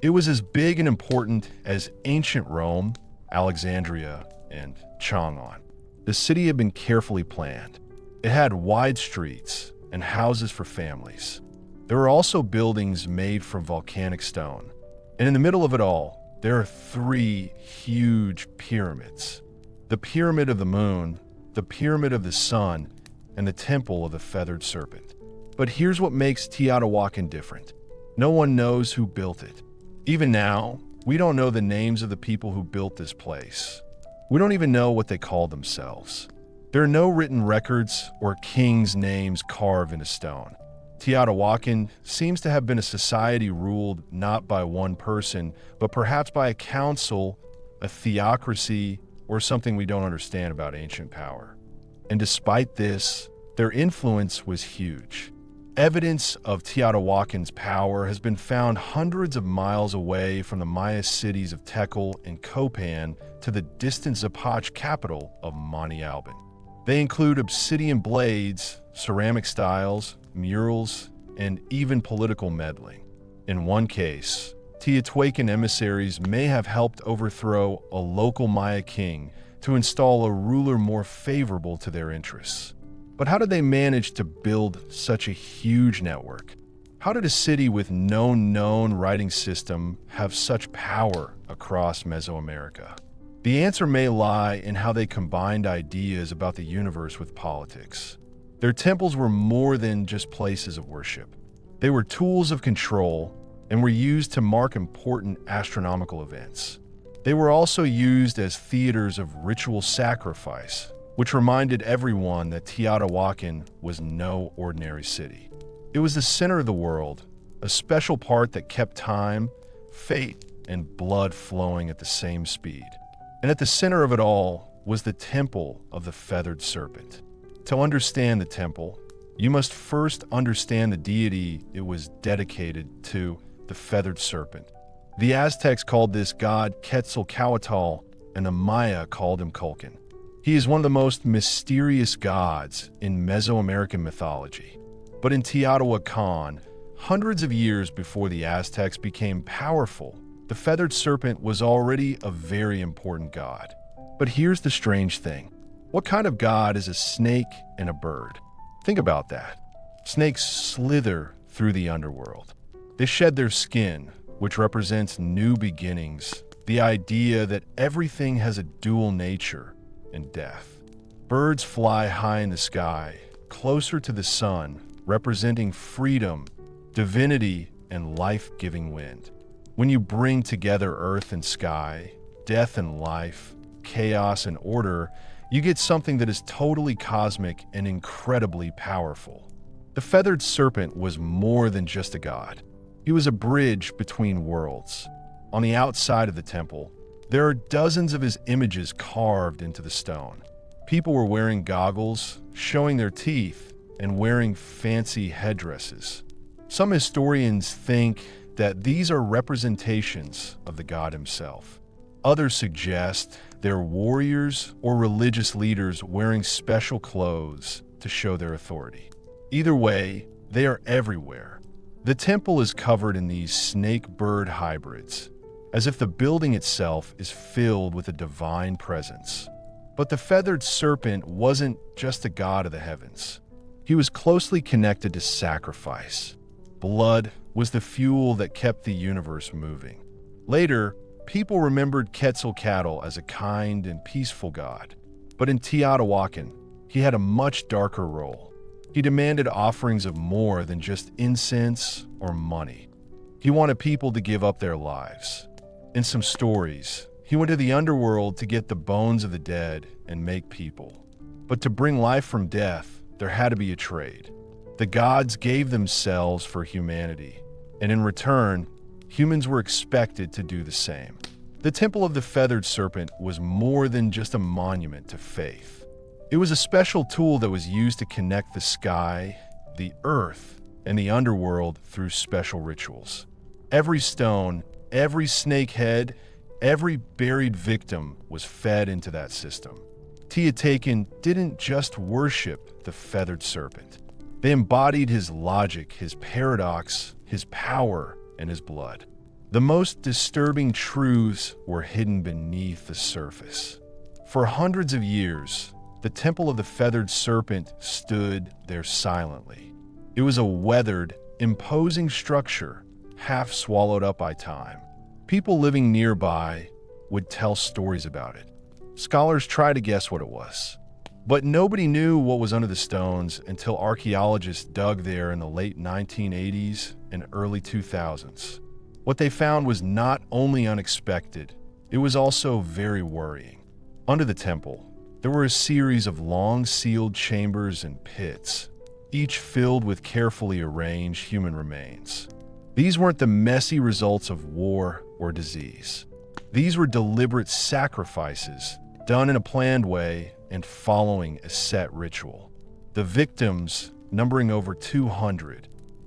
Speaker 1: It was as big and important as ancient Rome, Alexandria, and Chang'an. The city had been carefully planned. It had wide streets and houses for families. There were also buildings made from volcanic stone. And in the middle of it all, there are 3 huge pyramids. The Pyramid of the Moon, the Pyramid of the Sun, and the Temple of the Feathered Serpent. But here's what makes Teotihuacan different. No one knows who built it. Even now, we don't know the names of the people who built this place. We don't even know what they called themselves. There are no written records or kings' names carved into stone. Teotihuacan seems to have been a society ruled not by one person, but perhaps by a council, a theocracy, or something we don't understand about ancient power. And despite this, their influence was huge. Evidence of Teotihuacan's power has been found hundreds of miles away from the Maya cities of Tekal and Copan to the distant Zapotec capital of Monte Alban. They include obsidian blades, ceramic styles, murals, and even political meddling. In one case, Teotihuacan emissaries may have helped overthrow a local Maya king to install a ruler more favorable to their interests. But how did they manage to build such a huge network? How did a city with no known writing system have such power across Mesoamerica? The answer may lie in how they combined ideas about the universe with politics. Their temples were more than just places of worship. They were tools of control and were used to mark important astronomical events. They were also used as theaters of ritual sacrifice, which reminded everyone that Teotihuacan was no ordinary city. It was the center of the world, a special part that kept time, fate, and blood flowing at the same speed. And at the center of it all was the temple of the feathered serpent. To understand the temple, you must first understand the deity it was dedicated to, the feathered serpent. The Aztecs called this god Quetzalcoatl, and the Maya called him Kulkan. He is one of the most mysterious gods in Mesoamerican mythology. But in Teotihuacan, hundreds of years before the Aztecs became powerful, the feathered serpent was already a very important god. But here's the strange thing. What kind of god is a snake and a bird? Think about that. Snakes slither through the underworld. They shed their skin, which represents new beginnings, the idea that everything has a dual nature and death. Birds fly high in the sky, closer to the sun, representing freedom, divinity, and life-giving wind. When you bring together earth and sky, death and life, chaos and order, you get something that is totally cosmic and incredibly powerful. The feathered serpent was more than just a god. He was a bridge between worlds. On the outside of the temple, there are dozens of his images carved into the stone. People were wearing goggles, showing their teeth, and wearing fancy headdresses. Some historians think that these are representations of the god himself. Others suggest they're warriors or religious leaders wearing special clothes to show their authority. Either way, they are everywhere. The temple is covered in these snake-bird hybrids, as if the building itself is filled with a divine presence. But the feathered serpent wasn't just a god of the heavens. He was closely connected to sacrifice. Blood was the fuel that kept the universe moving. Later, people remembered Quetzalcoatl as a kind and peaceful god. But in Teotihuacan, he had a much darker role. He demanded offerings of more than just incense or money. He wanted people to give up their lives. In some stories, he went to the underworld to get the bones of the dead and make people. But to bring life from death, there had to be a trade. The gods gave themselves for humanity, and in return, humans were expected to do the same. The Temple of the Feathered Serpent was more than just a monument to faith. It was a special tool that was used to connect the sky, the earth, and the underworld through special rituals. Every stone, every snake head, every buried victim was fed into that system. Teotihuacan didn't just worship the feathered serpent. They embodied his logic, his paradox, his power, and his blood. The most disturbing truths were hidden beneath the surface. For hundreds of years, the Temple of the Feathered Serpent stood there silently. It was a weathered, imposing structure, half swallowed up by time. People living nearby would tell stories about it. Scholars tried to guess what it was. But nobody knew what was under the stones until archaeologists dug there in the late 1980s and early 2000s. What they found was not only unexpected, it was also very worrying. Under the temple, there were a series of long sealed chambers and pits, each filled with carefully arranged human remains. These weren't the messy results of war or disease. These were deliberate sacrifices done in a planned way and following a set ritual. The victims, numbering over 200,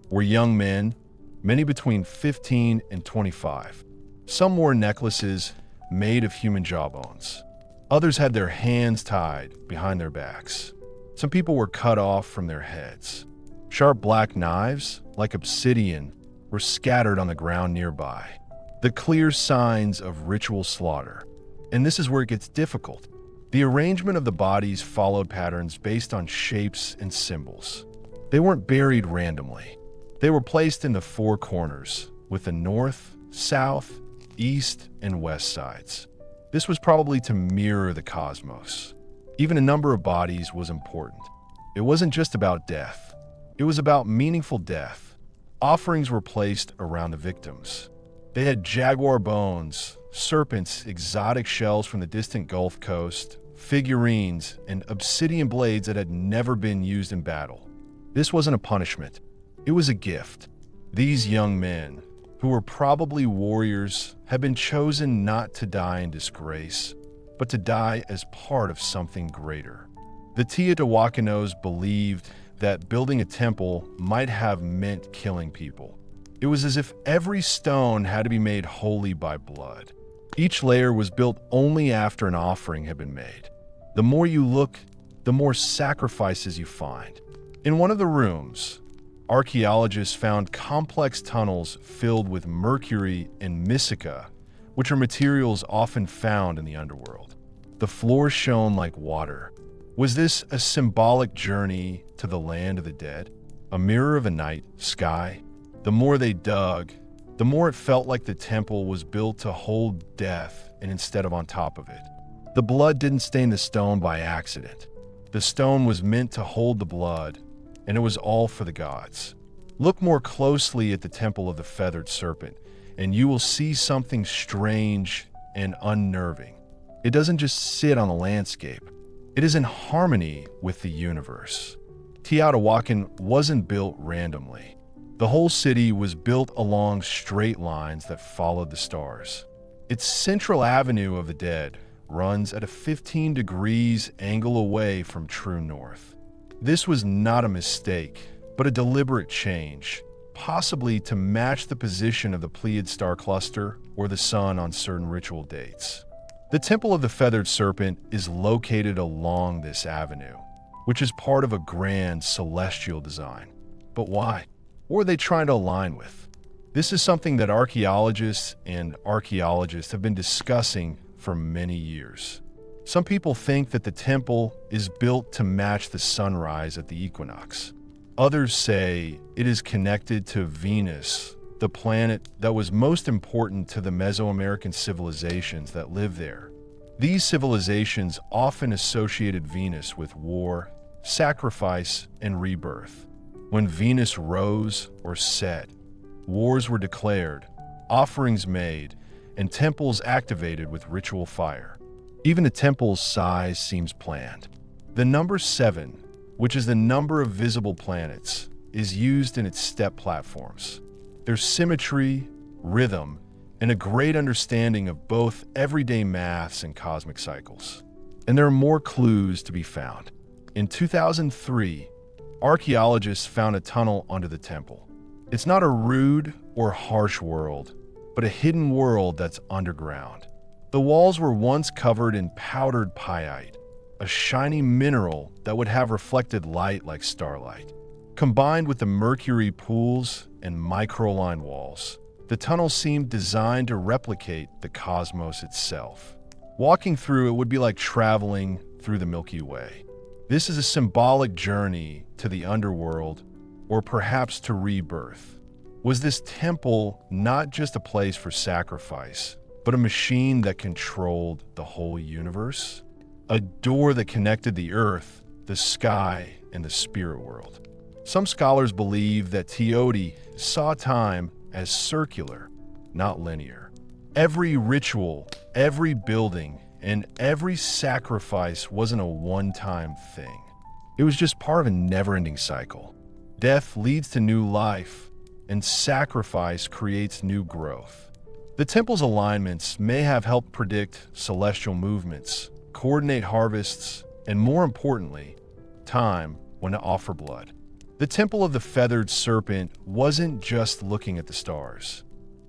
Speaker 1: were young men, many between 15 and 25. Some wore necklaces made of human jawbones. Others had their hands tied behind their backs. Some people were cut off from their heads. Sharp black knives, like obsidian, were scattered on the ground nearby. The clear signs of ritual slaughter. And this is where it gets difficult. The arrangement of the bodies followed patterns based on shapes and symbols. They weren't buried randomly. They were placed in the four corners, with the north, south, east, and west sides. This was probably to mirror the cosmos. Even a number of bodies was important. It wasn't just about death. It was about meaningful death. Offerings were placed around the victims. They had jaguar bones, serpents, exotic shells from the distant Gulf Coast, figurines, and obsidian blades that had never been used in battle. This wasn't a punishment. It was a gift. These young men, who were probably warriors, had been chosen not to die in disgrace, but to die as part of something greater. The Teotihuacanos believed that building a temple might have meant killing people. It was as if every stone had to be made holy by blood. Each layer was built only after an offering had been made. The more you look, the more sacrifices you find. In one of the rooms, archaeologists found complex tunnels filled with mercury and mica, which are materials often found in the underworld. The floor shone like water. Was this a symbolic journey to the land of the dead? A mirror of a night sky? The more they dug, the more it felt like the temple was built to hold death and instead of on top of it. The blood didn't stain the stone by accident. The stone was meant to hold the blood, and it was all for the gods. Look more closely at the Temple of the Feathered Serpent, and you will see something strange and unnerving. It doesn't just sit on the landscape. It is in harmony with the universe. Teotihuacan wasn't built randomly. The whole city was built along straight lines that followed the stars. Its central avenue of the dead runs at a 15 degrees angle away from true north. This was not a mistake, but a deliberate change, possibly to match the position of the Pleiad star cluster or the sun on certain ritual dates. The Temple of the Feathered Serpent is located along this avenue, which is part of a grand celestial design. But why? What are they trying to align with? This is something that archaeologists have been discussing for many years. Some people think that the temple is built to match the sunrise at the equinox. Others say it is connected to Venus, the planet that was most important to the Mesoamerican civilizations that lived there. These civilizations often associated Venus with war, sacrifice, and rebirth. When Venus rose or set, wars were declared, offerings made, and temples activated with ritual fire. Even the temple's size seems planned. The number 7, which is the number of visible planets, is used in its step platforms. There's symmetry, rhythm, and a great understanding of both everyday maths and cosmic cycles. And there are more clues to be found. In 2003, archaeologists found a tunnel under the temple. It's not a rude or harsh world, but a hidden world that's underground. The walls were once covered in powdered pyrite, a shiny mineral that would have reflected light like starlight. Combined with the mercury pools and microline walls, the tunnel seemed designed to replicate the cosmos itself. Walking through it would be like traveling through the Milky Way. This is a symbolic journey to the underworld, or perhaps to rebirth. Was this temple not just a place for sacrifice, but a machine that controlled the whole universe? A door that connected the earth, the sky, and the spirit world. Some scholars believe that Teoti saw time as circular, not linear. Every ritual, every building, and every sacrifice wasn't a one-time thing. It was just part of a never-ending cycle. Death leads to new life, and sacrifice creates new growth. The temple's alignments may have helped predict celestial movements, coordinate harvests, and more importantly, time when to offer blood. The Temple of the Feathered Serpent wasn't just looking at the stars.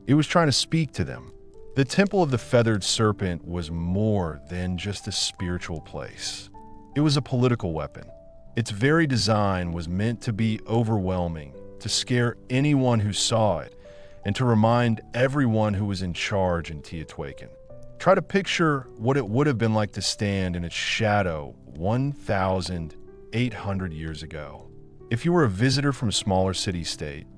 Speaker 1: It was trying to speak to them. The Temple of the Feathered Serpent was more than just a spiritual place. It was a political weapon. Its very design was meant to be overwhelming, to scare anyone who saw it, and to remind everyone who was in charge in Teotihuacan. Try to picture what it would have been like to stand in its shadow 1,800 years ago. If you were a visitor from a smaller city-state,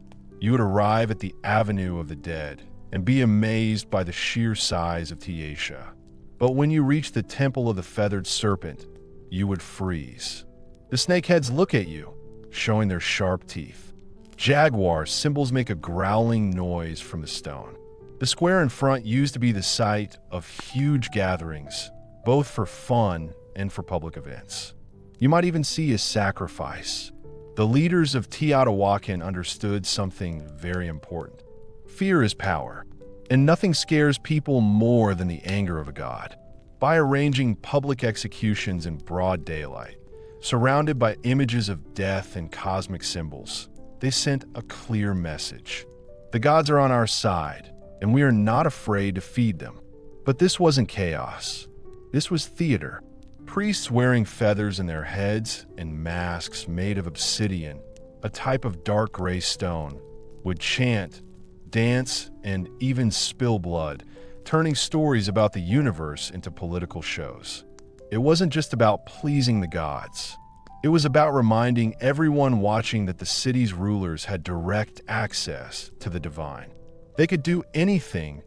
Speaker 1: you would arrive at the Avenue of the Dead and be amazed by the sheer size of Teatia. But when you reach the Temple of the Feathered Serpent, you would freeze. The snakeheads look at you, showing their sharp teeth. Jaguar symbols make a growling noise from the stone. The square in front used to be the site of huge gatherings, both for fun and for public events. You might even see a sacrifice. The leaders of Teotihuacan understood something very important. Fear is power, and nothing scares people more than the anger of a god. By arranging public executions in broad daylight, surrounded by images of death and cosmic symbols, they sent a clear message. The gods are on our side, and we are not afraid to feed them. But this wasn't chaos. This was theater. Priests wearing feathers in their heads and masks made of obsidian, a type of dark gray stone, would chant, dance, and even spill blood, turning stories about the universe into political shows. It wasn't just about pleasing the gods. It was about reminding everyone watching that the city's rulers had direct access to the divine. They could do anything: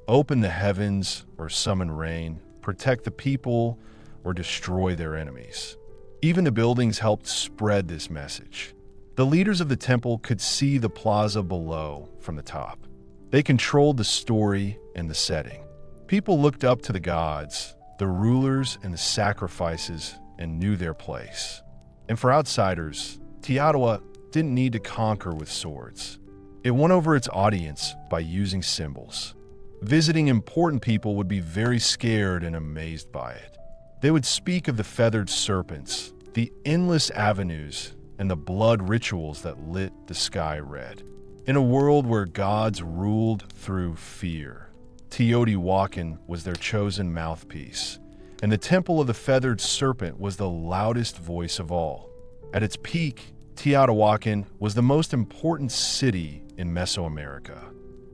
Speaker 1: open the heavens or summon rain, protect the people, or destroy their enemies. Even the buildings helped spread this message. The leaders of the temple could see the plaza below from the top. They controlled the story and the setting. People looked up to the gods, the rulers, and the sacrifices, and knew their place. And for outsiders, Teotihuacan didn't need to conquer with swords. It won over its audience by using symbols. Visiting important people would be very scared and amazed by it. They would speak of the feathered serpents, the endless avenues, and the blood rituals that lit the sky red. In a world where gods ruled through fear, Teotihuacan was their chosen mouthpiece, and the Temple of the Feathered Serpent was the loudest voice of all. At its peak, Teotihuacan was the most important city in Mesoamerica.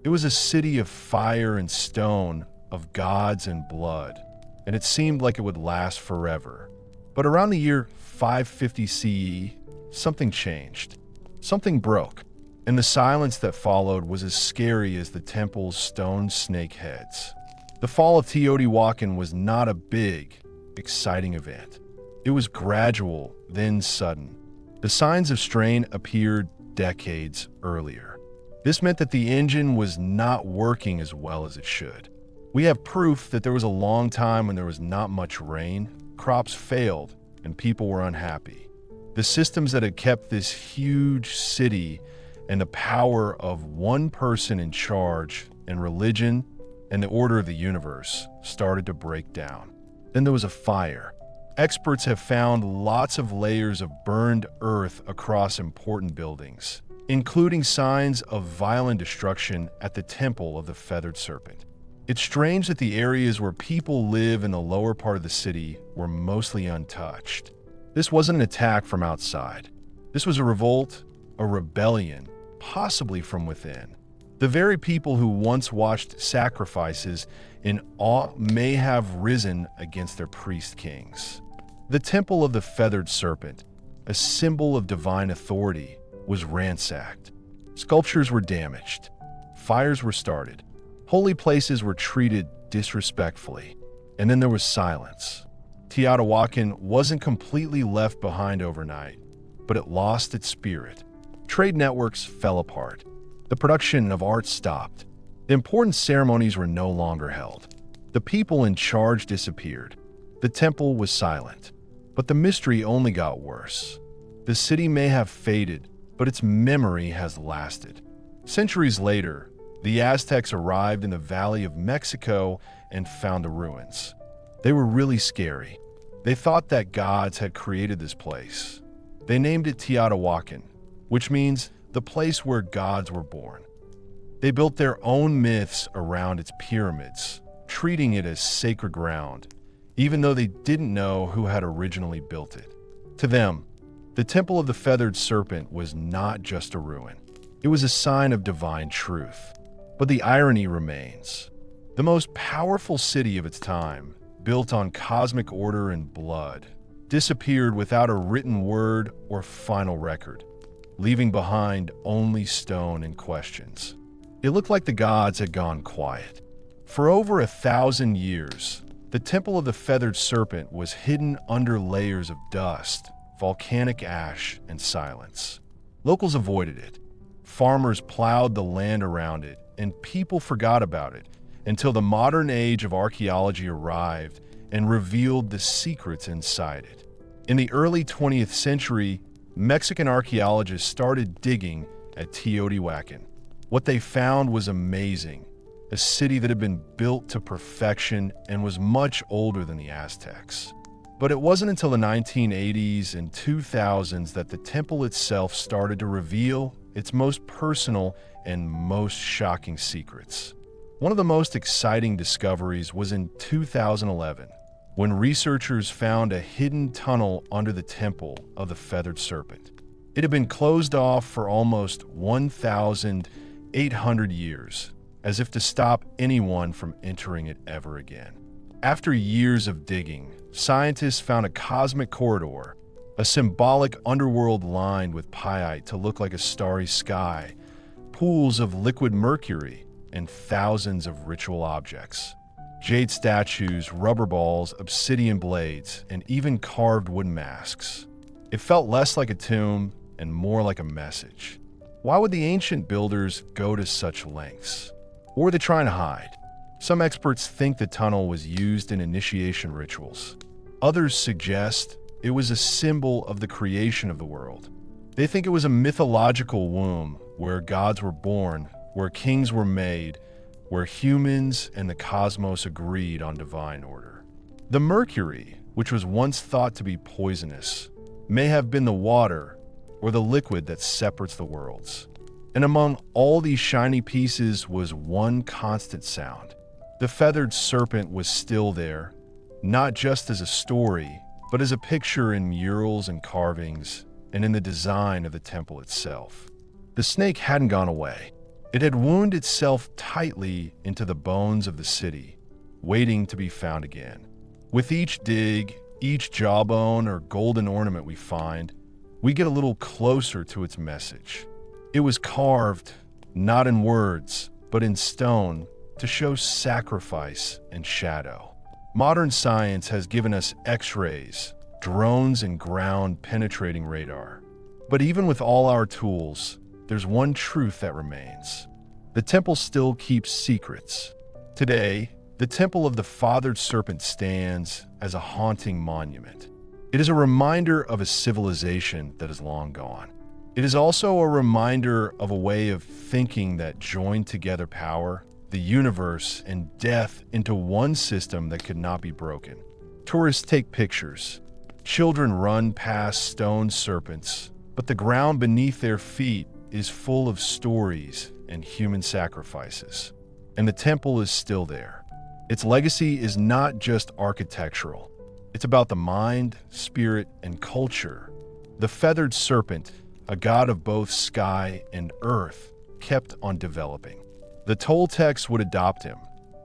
Speaker 1: It was a city of fire and stone, of gods and blood, and it seemed like it would last forever. But around the year 550 CE, something changed. Something broke, and the silence that followed was as scary as the temple's stone snake heads. The fall of Teotihuacan was not a big, exciting event. It was gradual, then sudden. The signs of strain appeared decades earlier. This meant that the engine was not working as well as it should. We have proof that there was a long time when there was not much rain, crops failed, and people were unhappy. The systems that had kept this huge city and the power of one person in charge and religion and the order of the universe started to break down. Then there was a fire. Experts have found lots of layers of burned earth across important buildings, including signs of violent destruction at the Temple of the Feathered Serpent. It's strange that the areas where people live in the lower part of the city were mostly untouched. This wasn't an attack from outside. This was a revolt, a rebellion, possibly from within. The very people who once watched sacrifices in awe may have risen against their priest kings. The Temple of the Feathered Serpent, a symbol of divine authority, was ransacked. Sculptures were damaged. Fires were started. Holy places were treated disrespectfully. And then there was silence. Teotihuacan wasn't completely left behind overnight, but it lost its spirit. Trade networks fell apart. The production of art stopped. The important ceremonies were no longer held. The people in charge disappeared. The temple was silent. But the mystery only got worse. The city may have faded, but its memory has lasted. Centuries later, the Aztecs arrived in the Valley of Mexico and found the ruins. They were really scary. They thought that gods had created this place. They named it Teotihuacan, which means the place where gods were born. They built their own myths around its pyramids, treating it as sacred ground, even though they didn't know who had originally built it. To them, the Temple of the Feathered Serpent was not just a ruin. It was a sign of divine truth. But the irony remains. The most powerful city of its time, built on cosmic order and blood, disappeared without a written word or final record, leaving behind only stone and questions. It looked like the gods had gone quiet. For over 1,000 years, the Temple of the Feathered Serpent was hidden under layers of dust, volcanic ash, and silence. Locals avoided it. Farmers plowed the land around it, and people forgot about it until the modern age of archaeology arrived and revealed the secrets inside it. In the early 20th century, Mexican archaeologists started digging at Teotihuacan. What they found was amazing, a city that had been built to perfection and was much older than the Aztecs. But it wasn't until the 1980s and 2000s that the temple itself started to reveal its most personal and most shocking secrets. One of the most exciting discoveries was in 2011, when researchers found a hidden tunnel under the temple of the feathered serpent. It had been closed off for almost 1,800 years, as if to stop anyone from entering it ever again. After years of digging, scientists found a cosmic corridor, a symbolic underworld lined with pyite to look like a starry sky, pools of liquid mercury, and thousands of ritual objects. Jade statues, rubber balls, obsidian blades, and even carved wooden masks. It felt less like a tomb and more like a message. Why would the ancient builders go to such lengths? Or were they trying to hide? Some experts think the tunnel was used in initiation rituals. Others suggest it was a symbol of the creation of the world. They think it was a mythological womb where gods were born, where kings were made, where humans and the cosmos agreed on divine order. The mercury, which was once thought to be poisonous, may have been the water or the liquid that separates the worlds. And among all these shiny pieces was one constant sound. The feathered serpent was still there, not just as a story, but as a picture in murals and carvings, and in the design of the temple itself. The snake hadn't gone away. It had wound itself tightly into the bones of the city, waiting to be found again. With each dig, each jawbone or golden ornament we find, we get a little closer to its message. It was carved, not in words, but in stone, to show sacrifice and shadow. Modern science has given us X-rays, drones, and ground-penetrating radar. But even with all our tools, there's one truth that remains. The temple still keeps secrets. Today, the temple of the feathered serpent stands as a haunting monument. It is a reminder of a civilization that is long gone. It is also a reminder of a way of thinking that joined together power, the universe, and death into one system that could not be broken. Tourists take pictures. Children run past stone serpents, but the ground beneath their feet is full of stories and human sacrifices. And the temple is still there. Its legacy is not just architectural. It's about the mind, spirit, and culture. The feathered serpent, a god of both sky and earth, kept on developing. The Toltecs would adopt him,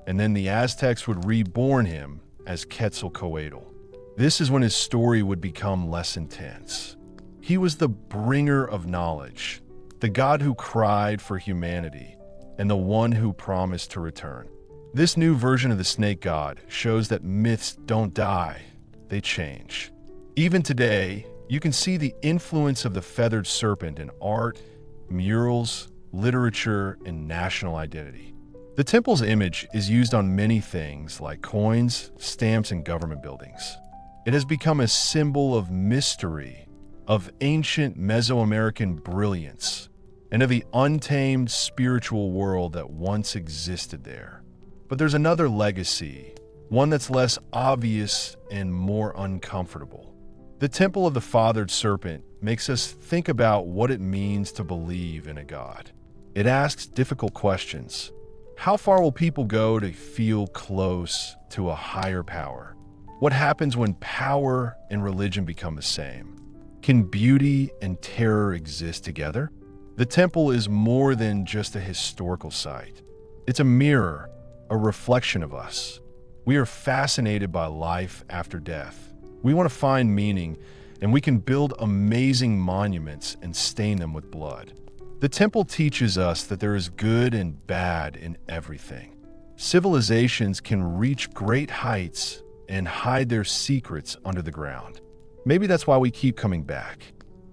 Speaker 1: and then the Aztecs would reborn him as Quetzalcoatl. This is when his story would become less intense. He was the bringer of knowledge, the god who cried for humanity, and the one who promised to return. This new version of the snake god shows that myths don't die, they change. Even today, you can see the influence of the feathered serpent in art, murals, literature, and national identity. The temple's image is used on many things like coins, stamps, and government buildings. It has become a symbol of mystery, of ancient Mesoamerican brilliance, and of the untamed spiritual world that once existed there. But there's another legacy, one that's less obvious and more uncomfortable. The temple of the feathered serpent makes us think about what it means to believe in a god. It asks difficult questions. How far will people go to feel close to a higher power? What happens when power and religion become the same? Can beauty and terror exist together? The temple is more than just a historical site. It's a mirror, a reflection of us. We are fascinated by life after death. We want to find meaning, and we can build amazing monuments and stain them with blood. The temple teaches us that there is good and bad in everything. Civilizations can reach great heights and hide their secrets under the ground. Maybe that's why we keep coming back.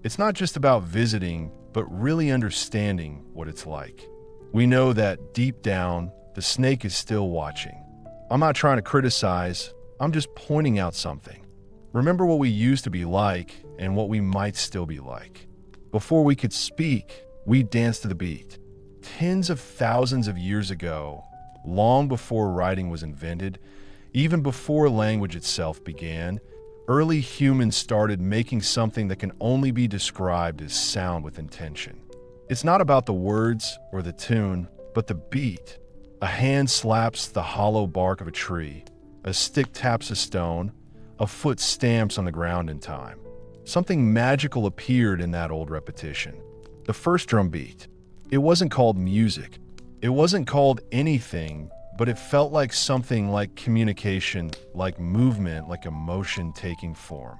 Speaker 1: It's not just about visiting, but really understanding what it's like. we know that deep down, the snake is still watching. I'm not trying to criticize, I'm just pointing out something. Remember what we used to be like and what we might still be like. Before we could speak, we danced to the beat. Tens of thousands of years ago, long before writing was invented, even before language itself began, early humans started making something that can only be described as sound with intention. It's not about the words or the tune, but the beat. A hand slaps the hollow bark of a tree, a stick taps a stone, a foot stamps on the ground in time. Something magical appeared in that old repetition. The first drum beat. It wasn't called music. It wasn't called anything, but it felt like something like communication, like movement, like emotion taking form.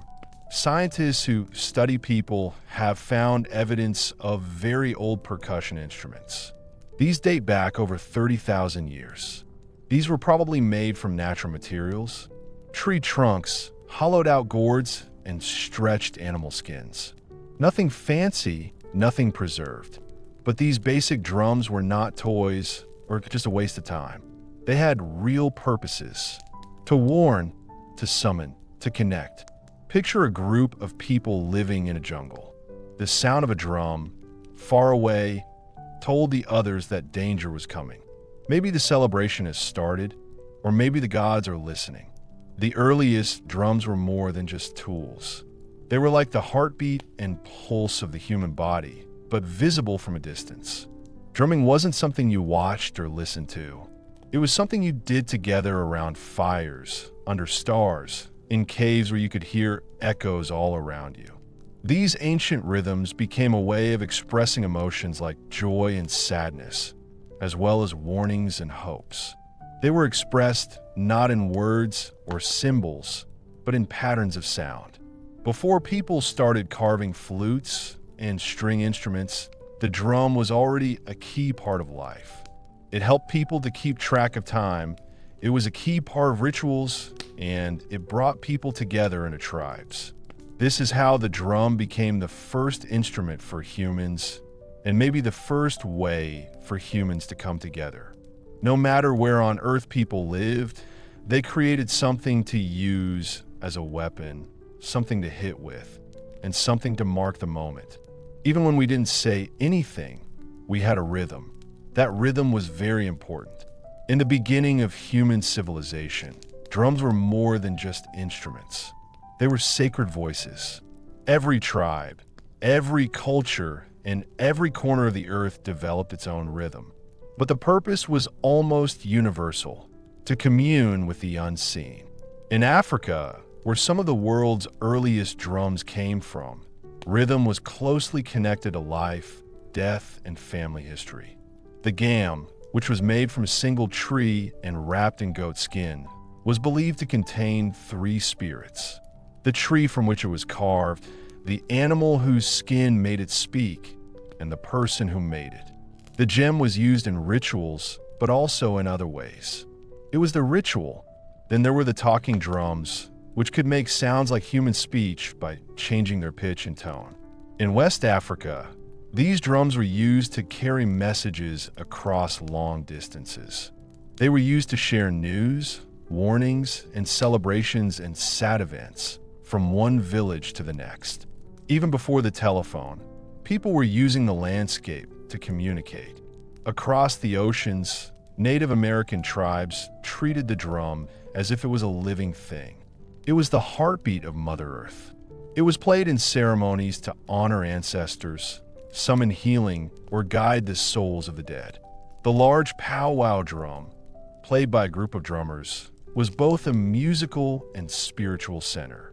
Speaker 1: Scientists who study people have found evidence of very old percussion instruments. These date back over 30,000 years. These were probably made from natural materials, tree trunks, hollowed out gourds, and stretched animal skins. Nothing fancy, nothing preserved. But these basic drums were not toys or just a waste of time. They had real purposes: to warn, to summon, to connect. Picture a group of people living in a jungle. The sound of a drum, far away, told the others that danger was coming. Maybe the celebration has started, or maybe the gods are listening. The earliest drums were more than just tools. They were like the heartbeat and pulse of the human body, but visible from a distance. Drumming wasn't something you watched or listened to. It was something you did together around fires, under stars, in caves where you could hear echoes all around you. These ancient rhythms became a way of expressing emotions like joy and sadness, as well as warnings and hopes. They were expressed not in words or symbols, but in patterns of sound. Before people started carving flutes and string instruments, the drum was already a key part of life. It helped people to keep track of time. It was a key part of rituals, and it brought people together into tribes. This is how the drum became the first instrument for humans, and maybe the first way for humans to come together. No matter where on Earth people lived, they created something to use as a weapon, something to hit with, and something to mark the moment. Even when we didn't say anything, we had a rhythm. That rhythm was very important. In the beginning of human civilization, drums were more than just instruments. They were sacred voices. Every tribe, every culture, and every corner of the earth developed its own rhythm. But the purpose was almost universal: to commune with the unseen. In Africa, where some of the world's earliest drums came from, rhythm was closely connected to life, death, and family history. The gam, which was made from a single tree and wrapped in goat skin, was believed to contain three spirits: the tree from which it was carved, the animal whose skin made it speak, and the person who made it. The gem was used in rituals, but also in other ways. It was the ritual. Then there were the talking drums, which could make sounds like human speech by changing their pitch and tone. In West Africa, these drums were used to carry messages across long distances. They were used to share news, warnings, and celebrations and sad events from one village to the next. Even before the telephone, people were using the landscape to communicate. Across the oceans, Native American tribes treated the drum as if it was a living thing. It was the heartbeat of Mother Earth. It was played in ceremonies to honor ancestors, summon healing, or guide the souls of the dead. The large powwow drum, played by a group of drummers, was both a musical and spiritual center.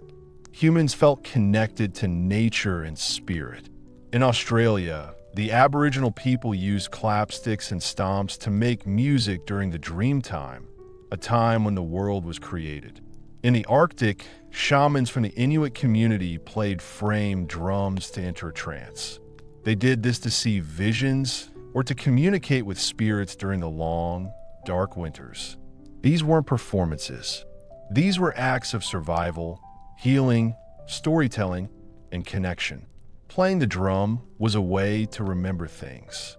Speaker 1: Humans felt connected to nature and spirit. In Australia, the Aboriginal people used clapsticks and stomps to make music during the dream time, a time when the world was created. In the Arctic, shamans from the Inuit community played frame drums to enter a trance. They did this to see visions or to communicate with spirits during the long, dark winters. These weren't performances. These were acts of survival, healing, storytelling, and connection. Playing the drum was a way to remember things.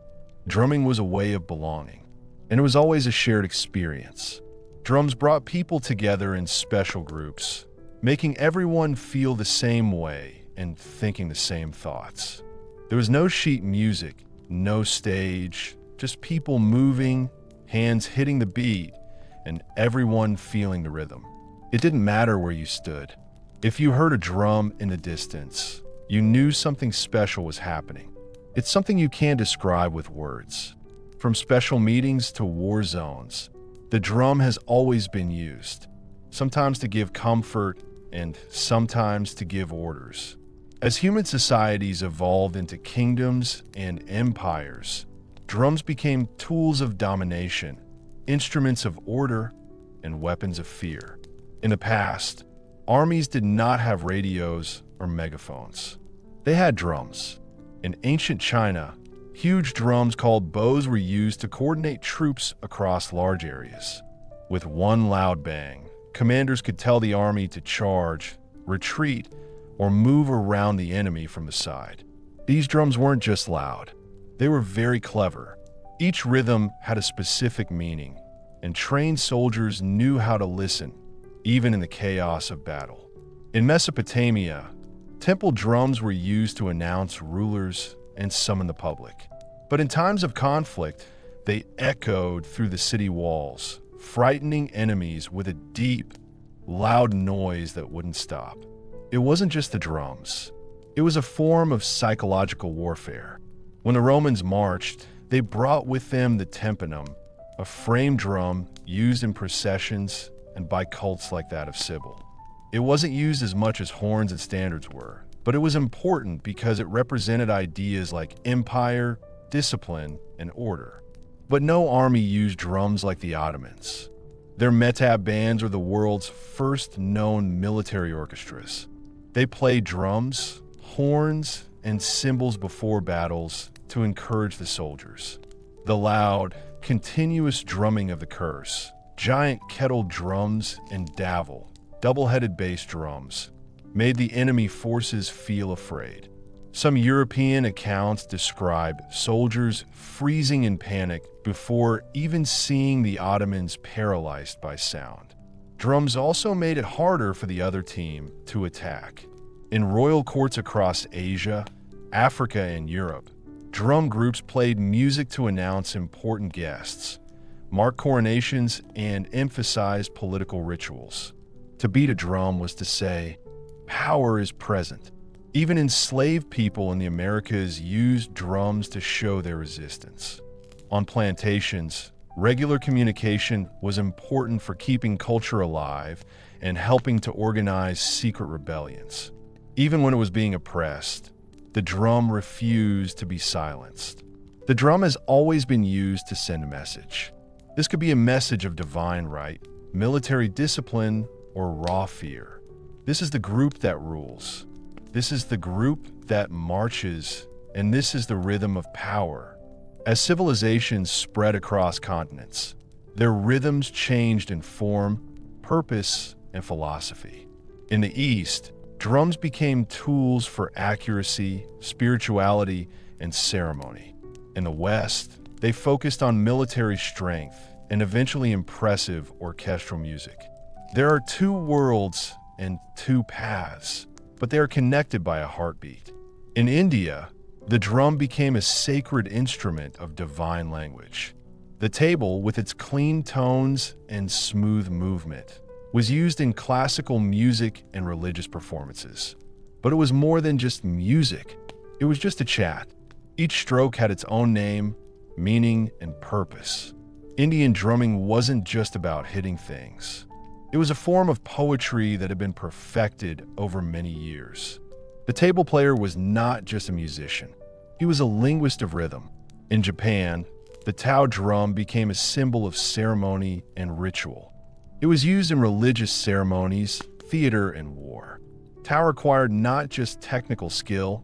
Speaker 1: Drumming was a way of belonging, and it was always a shared experience. Drums brought people together in special groups, making everyone feel the same way and thinking the same thoughts. There was no sheet music, no stage, just people moving, hands hitting the beat, and everyone feeling the rhythm. It didn't matter where you stood. If you heard a drum in the distance, you knew something special was happening. It's something you can't describe with words. From special meetings to war zones, the drum has always been used, sometimes to give comfort and sometimes to give orders. As human societies evolved into kingdoms and empires, drums became tools of domination, instruments of order, and weapons of fear. In the past, armies did not have radios or megaphones. They had drums. In ancient China, huge drums called bows were used to coordinate troops across large areas. With one loud bang, commanders could tell the army to charge, retreat, or move around the enemy from the side. These drums weren't just loud. They were very clever. Each rhythm had a specific meaning, and trained soldiers knew how to listen, even in the chaos of battle. In Mesopotamia, temple drums were used to announce rulers and summon the public. But in times of conflict, they echoed through the city walls, frightening enemies with a deep, loud noise that wouldn't stop. It wasn't just the drums. It was a form of psychological warfare. When the Romans marched, they brought with them the tympanum, a frame drum used in processions and by cults like that of Sibyl. It wasn't used as much as horns and standards were, but it was important because it represented ideas like empire, discipline, and order. But no army used drums like the Ottomans. Their metab bands were the world's first known military orchestras. They played drums, horns, and cymbals before battles to encourage the soldiers. The loud, continuous drumming of the curse, giant kettle drums, and davul, double-headed bass drums, made the enemy forces feel afraid. Some European accounts describe soldiers freezing in panic before even seeing the Ottomans paralyzed by sound. Drums also made it harder for the other team to attack. In royal courts across Asia, Africa, and Europe, drum groups played music to announce important guests, mark coronations, and emphasize political rituals. To beat a drum was to say, power is present. Even enslaved people in the Americas used drums to show their resistance. On plantations, regular communication was important for keeping culture alive and helping to organize secret rebellions. Even when it was being oppressed, the drum refused to be silenced. The drum has always been used to send a message. This could be a message of divine right, military discipline, or raw fear. This is the group that rules. This is the group that marches, and this is the rhythm of power. As civilizations spread across continents, their rhythms changed in form, purpose, and philosophy. In the East, drums became tools for accuracy, spirituality, and ceremony. In the West, they focused on military strength and eventually impressive orchestral music. There are two worlds and two paths, but they are connected by a heartbeat. In India, the drum became a sacred instrument of divine language. The tabla, with its clean tones and smooth movement, was used in classical music and religious performances. But it was more than just music. It was just a chat. Each stroke had its own name, meaning, and purpose. Indian drumming wasn't just about hitting things. It was a form of poetry that had been perfected over many years. The tabla player was not just a musician. He was a linguist of rhythm. In Japan, the Tao drum became a symbol of ceremony and ritual. It was used in religious ceremonies, theater, and war. Tao required not just technical skill,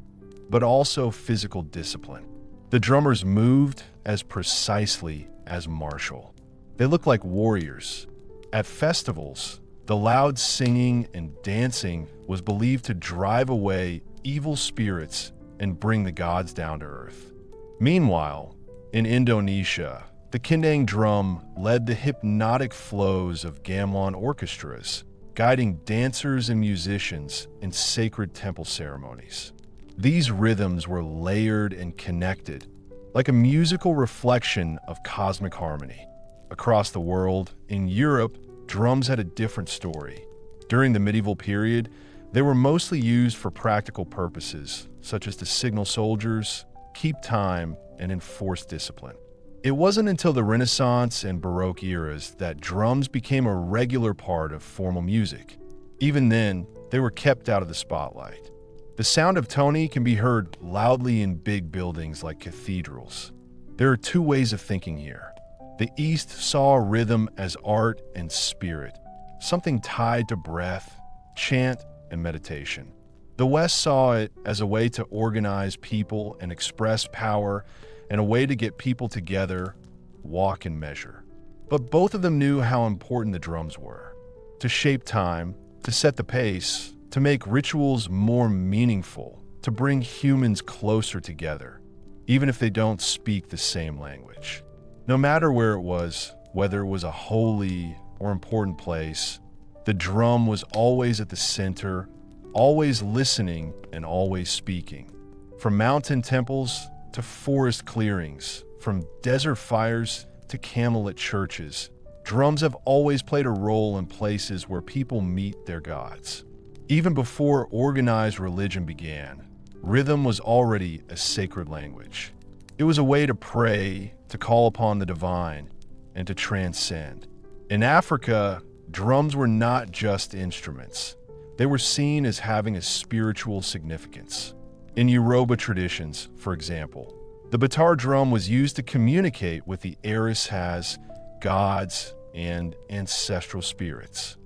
Speaker 1: but also physical discipline. The drummers moved as precisely as martial. They looked like warriors. At festivals, the loud singing and dancing was believed to drive away evil spirits and bring the gods down to earth. Meanwhile, In Indonesia, the kendang drum led the hypnotic flows of gamelan orchestras, guiding dancers and musicians in sacred temple ceremonies. These rhythms were layered and connected, like a musical reflection of cosmic harmony. Across the world, in Europe, drums had a different story. During the medieval period, they were mostly used for practical purposes, such as to signal soldiers, keep time, and enforce discipline. It wasn't until the Renaissance and Baroque eras that drums became a regular part of formal music. Even then, they were kept out of the spotlight. The sound of Tony can be heard loudly in big buildings like cathedrals. There are two ways of thinking here. The East saw rhythm as art and spirit, something tied to breath, chant, and meditation. The West saw it as a way to organize people and express power, and a way to get people together, walk and measure. But both of them knew how important the drums were. To shape time, to set the pace, to make rituals more meaningful, to bring humans closer together, even if they don't speak the same language. No matter where it was, whether it was a holy or important place, the drum was always at the center, always listening and always speaking. From mountain temples to forest clearings, from desert fires to candlelit churches, drums have always played a role in places where people meet their gods. Even before organized religion began, rhythm was already a sacred language. It was a way to pray, to call upon the divine, and to transcend. In Africa, drums were not just instruments. They were seen as having a spiritual significance. In Yoruba traditions, for example, the batar drum was used to communicate with the Eris-has, gods, and ancestral spirits.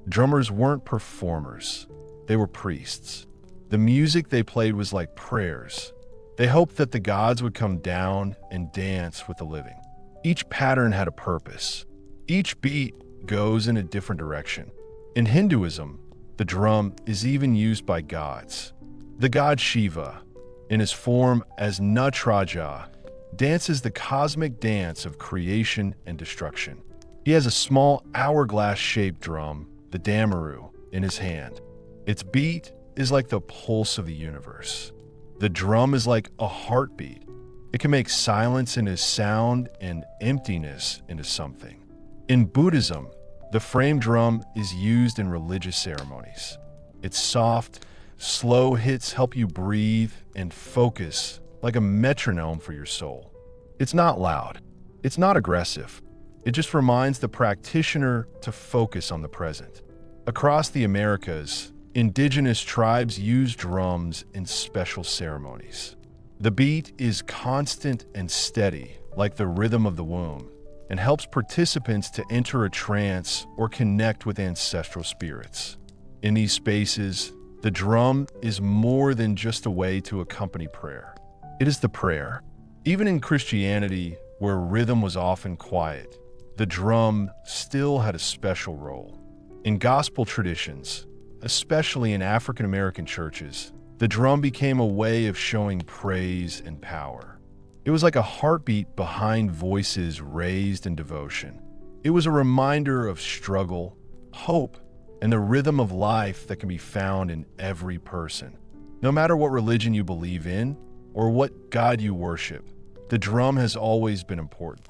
Speaker 1: Drummers weren't performers. They were priests. The music they played was like prayers. They hoped that the gods would come down and dance with the living. Each pattern had a purpose. Each beat goes in a different direction. In Hinduism, the drum is even used by gods. The god Shiva, in his form as Natraja, dances the cosmic dance of creation and destruction. He has a small hourglass-shaped drum, the damaru, in his hand. Its beat is like the pulse of the universe. The drum is like a heartbeat. It can make silence into sound and emptiness into something. In Buddhism, the frame drum is used in religious ceremonies. Its soft, slow hits help you breathe and focus like a metronome for your soul. It's not loud. It's not aggressive. It just reminds the practitioner to focus on the present. Across the Americas, indigenous tribes use drums in special ceremonies. The beat is constant and steady, like the rhythm of the womb, and helps participants to enter a trance or connect with ancestral spirits. In these spaces, the drum is more than just a way to accompany prayer. It is the prayer. Even in Christianity, where rhythm was often quiet, the drum still had a special role. In gospel traditions, especially in African American churches, the drum became a way of showing praise and power. It was like a heartbeat behind voices raised in devotion. It was a reminder of struggle, hope, and the rhythm of life that can be found in every person. No matter what religion you believe in or what God you worship, the drum has always been important.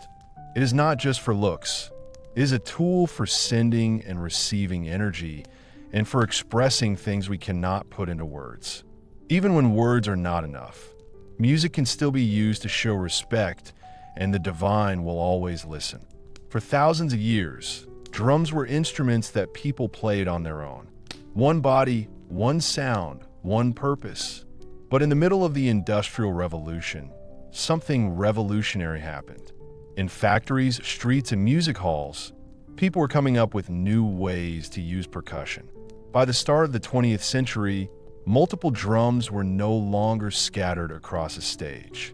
Speaker 1: It is not just for looks. It is a tool for sending and receiving energy and for expressing things we cannot put into words. Even when words are not enough, music can still be used to show respect, and the divine will always listen. For thousands of years, drums were instruments that people played on their own. One body, one sound, one purpose. But in the middle of the Industrial Revolution, something revolutionary happened. In factories, streets, and music halls, people were coming up with new ways to use percussion. By the start of the 20th century, multiple drums were no longer scattered across a stage.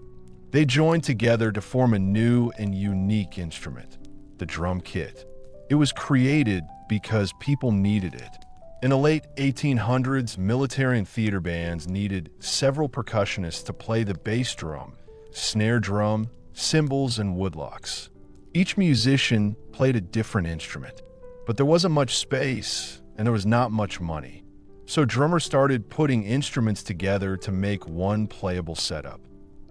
Speaker 1: They joined together to form a new and unique instrument, the drum kit. It was created because people needed it. In the late 1800s, military and theater bands needed several percussionists to play the bass drum, snare drum, cymbals, and woodlocks. Each musician played a different instrument, but there wasn't much space and there was not much money. So drummers started putting instruments together to make one playable setup.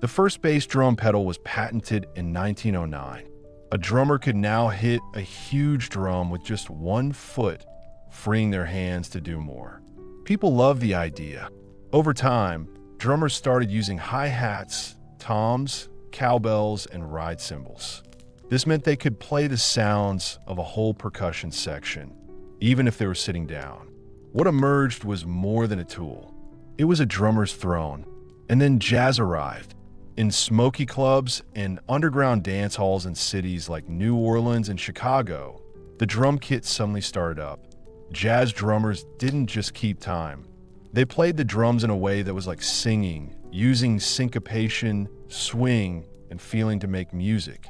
Speaker 1: The first bass drum pedal was patented in 1909. A drummer could now hit a huge drum with just one foot, freeing their hands to do more. People loved the idea. Over time, drummers started using hi-hats, toms, cowbells, and ride cymbals. This meant they could play the sounds of a whole percussion section, even if they were sitting down. What emerged was more than a tool. It was a drummer's throne. And then jazz arrived. In smoky clubs and underground dance halls in cities like New Orleans and Chicago, the drum kit suddenly started up. Jazz drummers didn't just keep time. They played the drums in a way that was like singing, using syncopation, swing, and feeling to make music.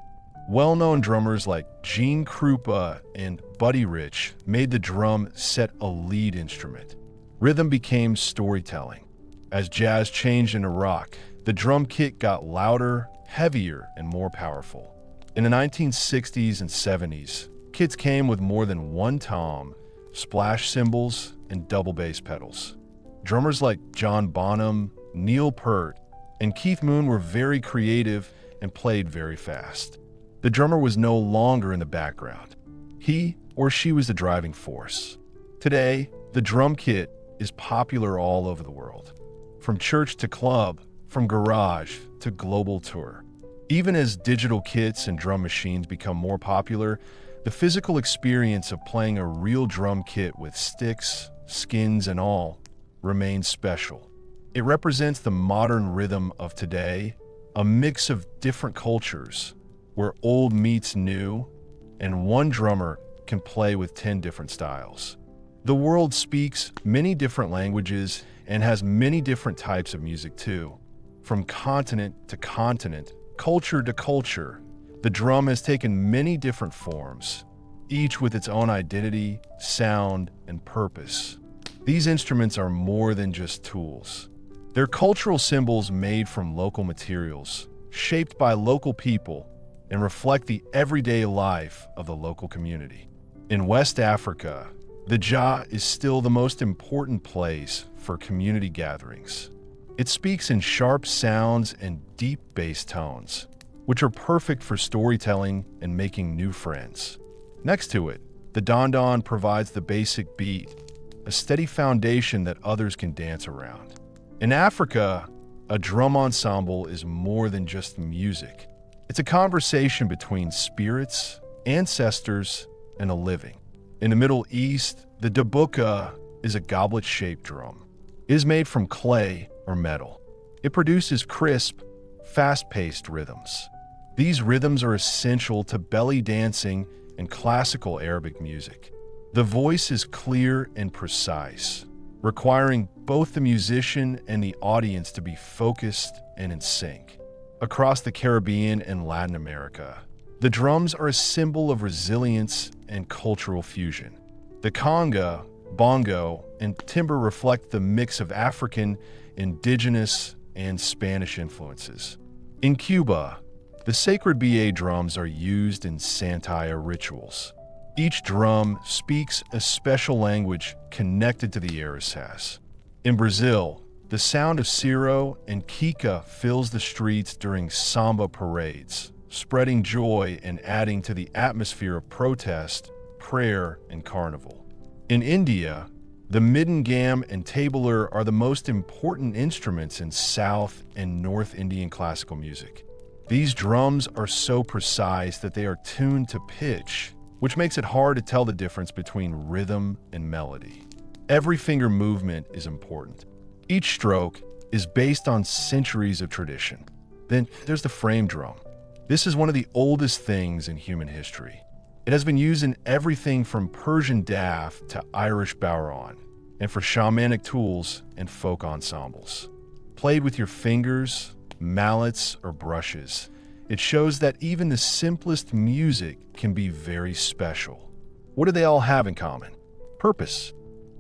Speaker 1: Well-known drummers like Gene Krupa and Buddy Rich made the drum set a lead instrument. Rhythm became storytelling. As jazz changed into rock, the drum kit got louder, heavier, and more powerful. In the 1960s and 70s, kits came with more than one tom, splash cymbals, and double bass pedals. Drummers like John Bonham, Neil Peart, and Keith Moon were very creative and played very fast. The drummer was no longer in the background. He or she was the driving force. Today, the drum kit is popular all over the world. From church to club, from garage to global tour. Even as digital kits and drum machines become more popular, the physical experience of playing a real drum kit with sticks, skins, and all remains special. It represents the modern rhythm of today, a mix of different cultures, where old meets new, and one drummer can play with 10 different styles. The world speaks many different languages and has many different types of music too. From continent to continent, culture to culture, the drum has taken many different forms, each with its own identity, sound, and purpose. These instruments are more than just tools. They're cultural symbols made from local materials, shaped by local people, and reflect the everyday life of the local community. In West Africa, the jah is still the most important place for community gatherings. It speaks in sharp sounds and deep bass tones, which are perfect for storytelling and making new friends. Next to it, the dandan provides the basic beat, a steady foundation that others can dance around. In Africa, a drum ensemble is more than just music. It's a conversation between spirits, ancestors, and the living. In the Middle East, the dabuka is a goblet-shaped drum. It is made from clay or metal. It produces crisp, fast-paced rhythms. These rhythms are essential to belly dancing and classical Arabic music. The voice is clear and precise, requiring both the musician and the audience to be focused and in sync. Across the Caribbean and Latin America, the drums are a symbol of resilience and cultural fusion. The conga, bongo, and timbre reflect the mix of African, indigenous, and Spanish influences. In Cuba, the sacred BA drums are used in Santaya rituals. Each drum speaks a special language connected to the Erisas. In Brazil, the sound of siro and kika fills the streets during samba parades, spreading joy and adding to the atmosphere of protest, prayer, and carnival. In India, the mridangam and tablar are the most important instruments in South and North Indian classical music. These drums are so precise that they are tuned to pitch, which makes it hard to tell the difference between rhythm and melody. Every finger movement is important. Each stroke is based on centuries of tradition. Then there's the frame drum. This is one of the oldest things in human history. It has been used in everything from Persian daf to Irish bowron, and for shamanic tools and folk ensembles. Played with your fingers, mallets, or brushes, it shows that even the simplest music can be very special. What do they all have in common? Purpose.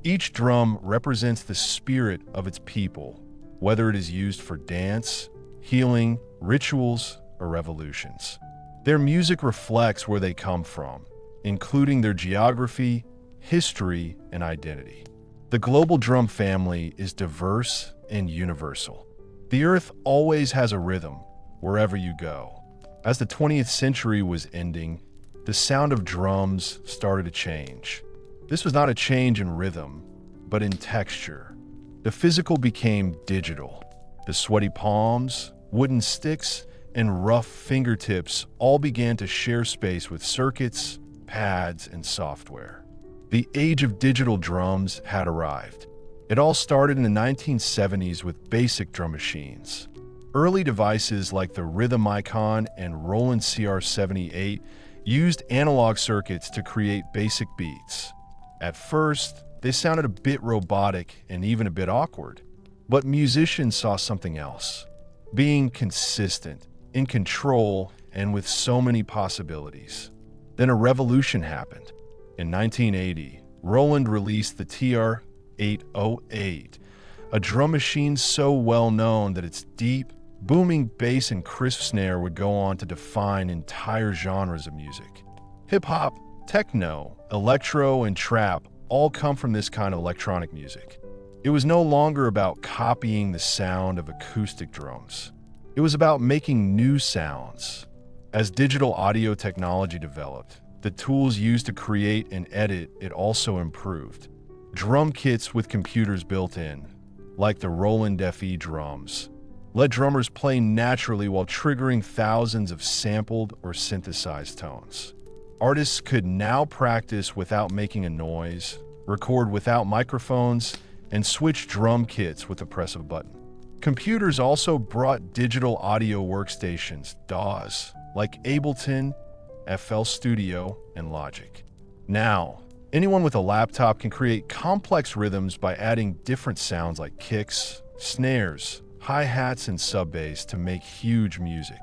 Speaker 1: Each drum represents the spirit of its people, whether it is used for dance, healing, rituals, or revolutions. Their music reflects where they come from, including their geography, history, and identity. The global drum family is diverse and universal. The earth always has a rhythm, wherever you go. As the 20th century was ending, the sound of drums started to change. This was not a change in rhythm, but in texture. The physical became digital. The sweaty palms, wooden sticks, and rough fingertips all began to share space with circuits, pads, and software. The age of digital drums had arrived. It all started in the 1970s with basic drum machines. Early devices like the Rhythm Icon and Roland CR78 used analog circuits to create basic beats. At first, they sounded a bit robotic and even a bit awkward. But musicians saw something else. Being consistent, in control, and with so many possibilities. Then a revolution happened. In 1980, Roland released the TR-808, a drum machine so well known that its deep, booming bass and crisp snare would go on to define entire genres of music. Hip-hop, techno, electro, and trap all come from this kind of electronic music. It was no longer about copying the sound of acoustic drums. It was about making new sounds. As digital audio technology developed, the tools used to create and edit it also improved. Drum kits with computers built in, like the Roland FE drums, let drummers play naturally while triggering thousands of sampled or synthesized tones. Artists could now practice without making a noise, record without microphones, and switch drum kits with the press of a button. Computers also brought digital audio workstations, DAWs, like Ableton, FL Studio, and Logic. Now, anyone with a laptop can create complex rhythms by adding different sounds like kicks, snares, hi-hats, and sub-bass to make huge music.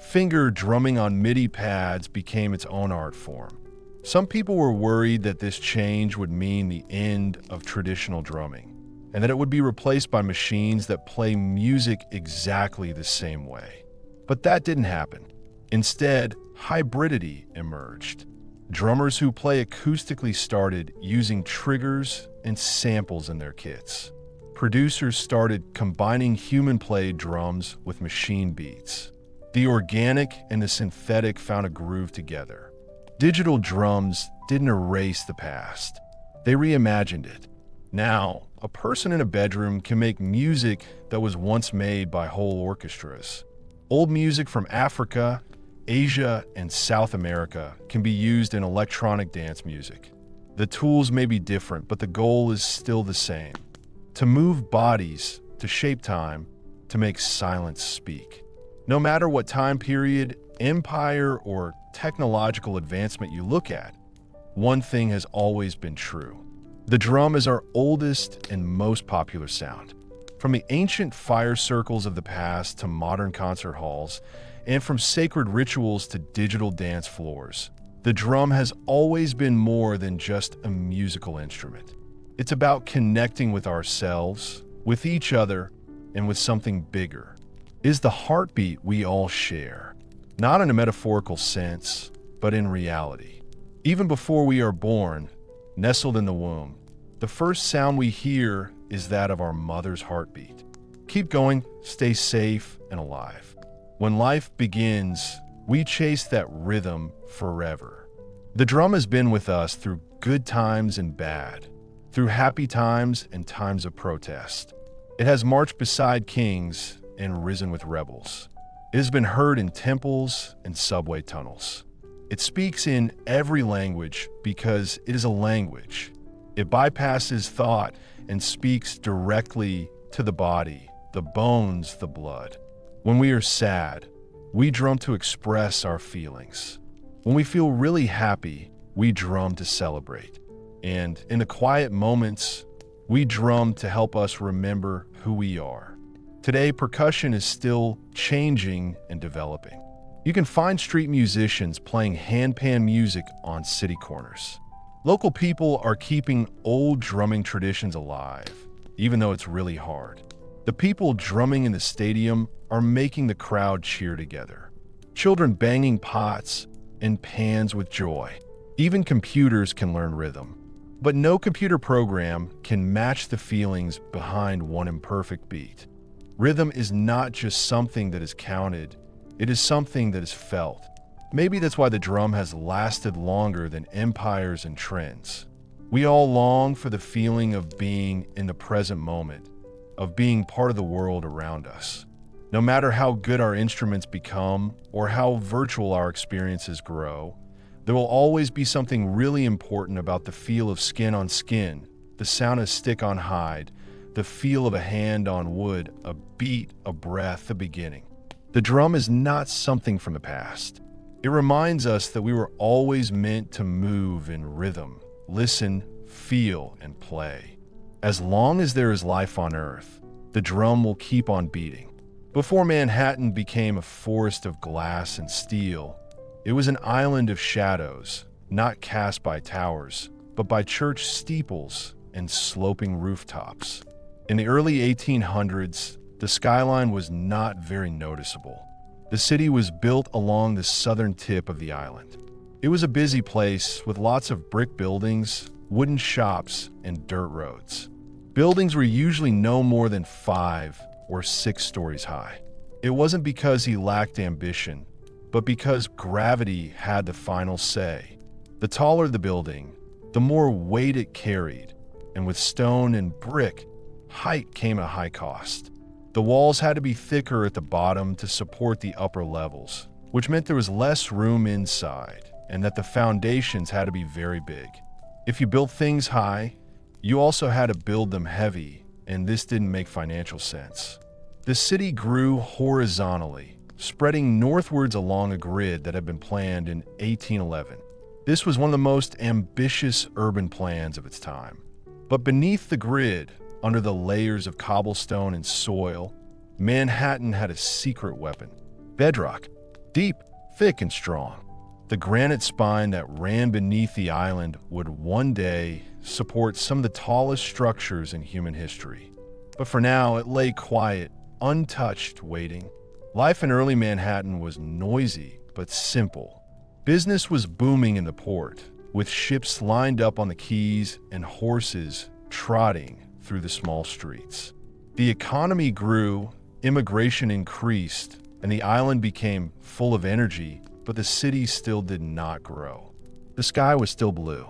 Speaker 1: Finger drumming on MIDI pads became its own art form. Some people were worried that this change would mean the end of traditional drumming, and that it would be replaced by machines that play music exactly the same way. But that didn't happen. Instead, hybridity emerged. Drummers who play acoustically started using triggers and samples in their kits. Producers started combining human-played drums with machine beats. The organic and the synthetic found a groove together. Digital drums didn't erase the past. They reimagined it. Now, a person in a bedroom can make music that was once made by whole orchestras. Old music from Africa, Asia, and South America can be used in electronic dance music. The tools may be different, but the goal is still the same. To move bodies, to shape time, to make silence speak. No matter what time period, empire, or technological advancement you look at, one thing has always been true. The drum is our oldest and most popular sound. From the ancient fire circles of the past to modern concert halls, and from sacred rituals to digital dance floors, the drum has always been more than just a musical instrument. It's about connecting with ourselves, with each other, and with something bigger. It is the heartbeat we all share, not in a metaphorical sense, but in reality. Even before we are born, nestled in the womb, the first sound we hear is that of our mother's heartbeat. Keep going, stay safe and alive. When life begins, we chase that rhythm forever. The drum has been with us through good times and bad, through happy times and times of protest. It has marched beside kings and risen with rebels. It has been heard in temples and subway tunnels. It speaks in every language because it is a language. It bypasses thought and speaks directly to the body, the bones, the blood. When we are sad, we drum to express our feelings. When we feel really happy, we drum to celebrate. And in the quiet moments, we drum to help us remember who we are. Today, percussion is still changing and developing. You can find street musicians playing handpan music on city corners. Local people are keeping old drumming traditions alive, even though it's really hard. The people drumming in the stadium are making the crowd cheer together. children banging pots and pans with joy. Even computers can learn rhythm. But no computer program can match the feelings behind one imperfect beat. Rhythm is not just something that is counted, it is something that is felt. Maybe that's why the drum has lasted longer than empires and trends. We all long for the feeling of being in the present moment, of being part of the world around us. No matter how good our instruments become or how virtual our experiences grow, there will always be something really important about the feel of skin on skin, the sound of stick on hide, the feel of a hand on wood, a beat, a breath, a beginning. The drum is not something from the past. It reminds us that we were always meant to move in rhythm, listen, feel, and play. As long as there is life on Earth, the drum will keep on beating. Before Manhattan became a forest of glass and steel, it was an island of shadows, not cast by towers, but by church steeples and sloping rooftops. In the early 1800s, the skyline was not very noticeable. The city was built along the southern tip of the island. It was a busy place with lots of brick buildings, wooden shops, and dirt roads. Buildings were usually no more than 5 or 6 stories high. It wasn't because he lacked ambition, but because gravity had the final say. The taller the building, the more weight it carried, and with stone and brick, height came at a high cost. The walls had to be thicker at the bottom to support the upper levels, which meant there was less room inside, and that the foundations had to be very big. If you built things high, you also had to build them heavy, and this didn't make financial sense. The city grew horizontally, spreading northwards along a grid that had been planned in 1811. This was one of the most ambitious urban plans of its time. But beneath the grid, under the layers of cobblestone and soil, Manhattan had a secret weapon: bedrock, deep, thick, and strong. The granite spine that ran beneath the island would one day support some of the tallest structures in human history. But for now, it lay quiet, untouched, waiting. Life in early Manhattan was noisy, but simple. Business was booming in the port, with ships lined up on the quays and horses trotting through the small streets. The economy grew, immigration increased, and the island became full of energy, but the city still did not grow. The sky was still blue.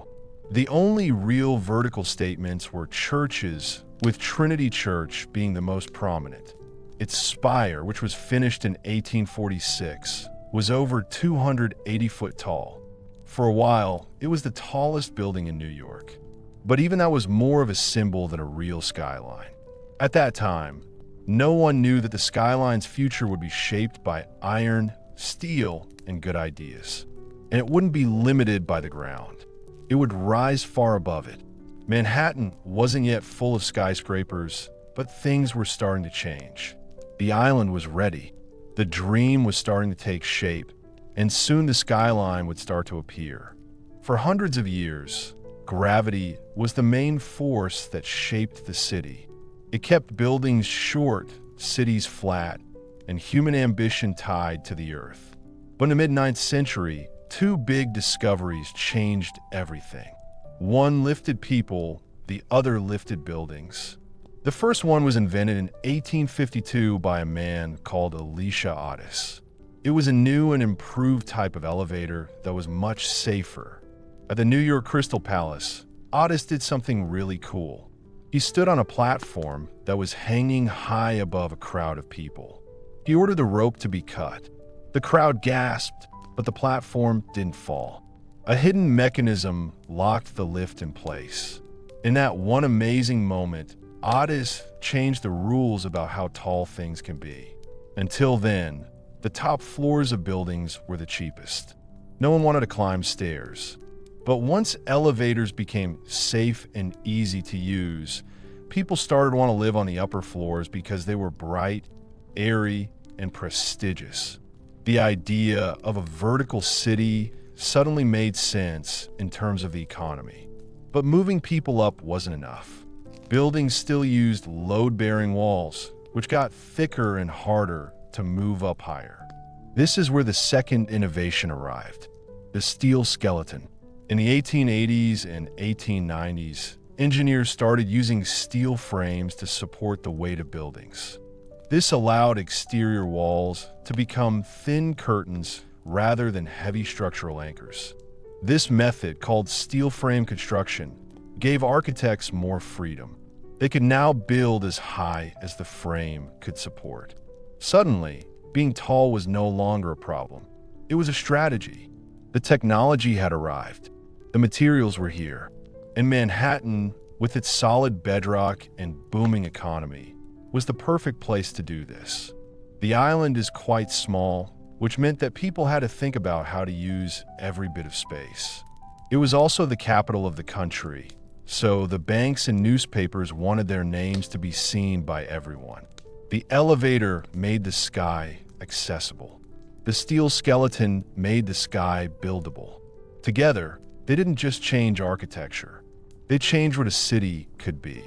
Speaker 1: The only real vertical statements were churches, with Trinity Church being the most prominent. Its spire, which was finished in 1846, was over 280 foot tall. For a while, it was the tallest building in New York. But even that was more of a symbol than a real skyline. At that time, no one knew that the skyline's future would be shaped by iron, steel, and good ideas. And it wouldn't be limited by the ground. It would rise far above it. Manhattan wasn't yet full of skyscrapers, but things were starting to change. The island was ready. The dream was starting to take shape, and soon the skyline would start to appear. For hundreds of years, gravity was the main force that shaped the city. It kept buildings short, cities flat, and human ambition tied to the earth. But in the mid-9th century, 2 big discoveries changed everything. One lifted people, the other lifted buildings. The first one was invented in 1852 by a man called Elisha Otis. It was a new and improved type of elevator that was much safer. At the New York Crystal Palace, Otis did something really cool. He stood on a platform that was hanging high above a crowd of people. He ordered the rope to be cut. The crowd gasped, but the platform didn't fall. A hidden mechanism locked the lift in place. In that one amazing moment, Otis changed the rules about how tall things can be. Until then, the top floors of buildings were the cheapest. No one wanted to climb stairs. But once elevators became safe and easy to use, people started to want to live on the upper floors because they were bright, airy, and prestigious. The idea of a vertical city suddenly made sense in terms of the economy. But moving people up wasn't enough. Buildings still used load-bearing walls, which got thicker and harder to move up higher. This is where the second innovation arrived: the steel skeleton. In the 1880s and 1890s, engineers started using steel frames to support the weight of buildings. This allowed exterior walls to become thin curtains rather than heavy structural anchors. This method, called steel frame construction, gave architects more freedom. They could now build as high as the frame could support. Suddenly, being tall was no longer a problem. It was a strategy. The technology had arrived. The materials were here. And Manhattan, with its solid bedrock and booming economy, was the perfect place to do this. The island is quite small, which meant that people had to think about how to use every bit of space. It was also the capital of the country, so the banks and newspapers wanted their names to be seen by everyone. The elevator made the sky accessible. The steel skeleton made the sky buildable. Together, they didn't just change architecture. They changed what a city could be.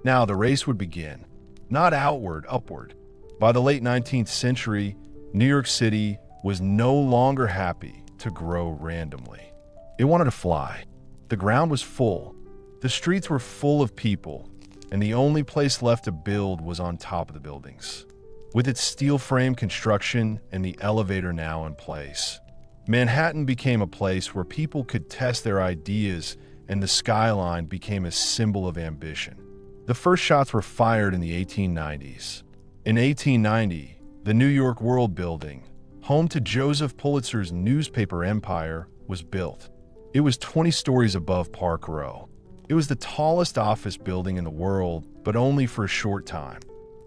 Speaker 1: Now the race would begin, not outward, upward. By the late 19th century, New York City was no longer happy to grow randomly. It wanted to fly. The ground was full. The streets were full of people, and the only place left to build was on top of the buildings. With its steel frame construction and the elevator now in place, Manhattan became a place where people could test their ideas, and the skyline became a symbol of ambition. The first shots were fired in the 1890s. In 1890, the New York World Building, home to Joseph Pulitzer's newspaper empire, was built. It was 20 stories above Park Row. It was the tallest office building in the world, but only for a short time.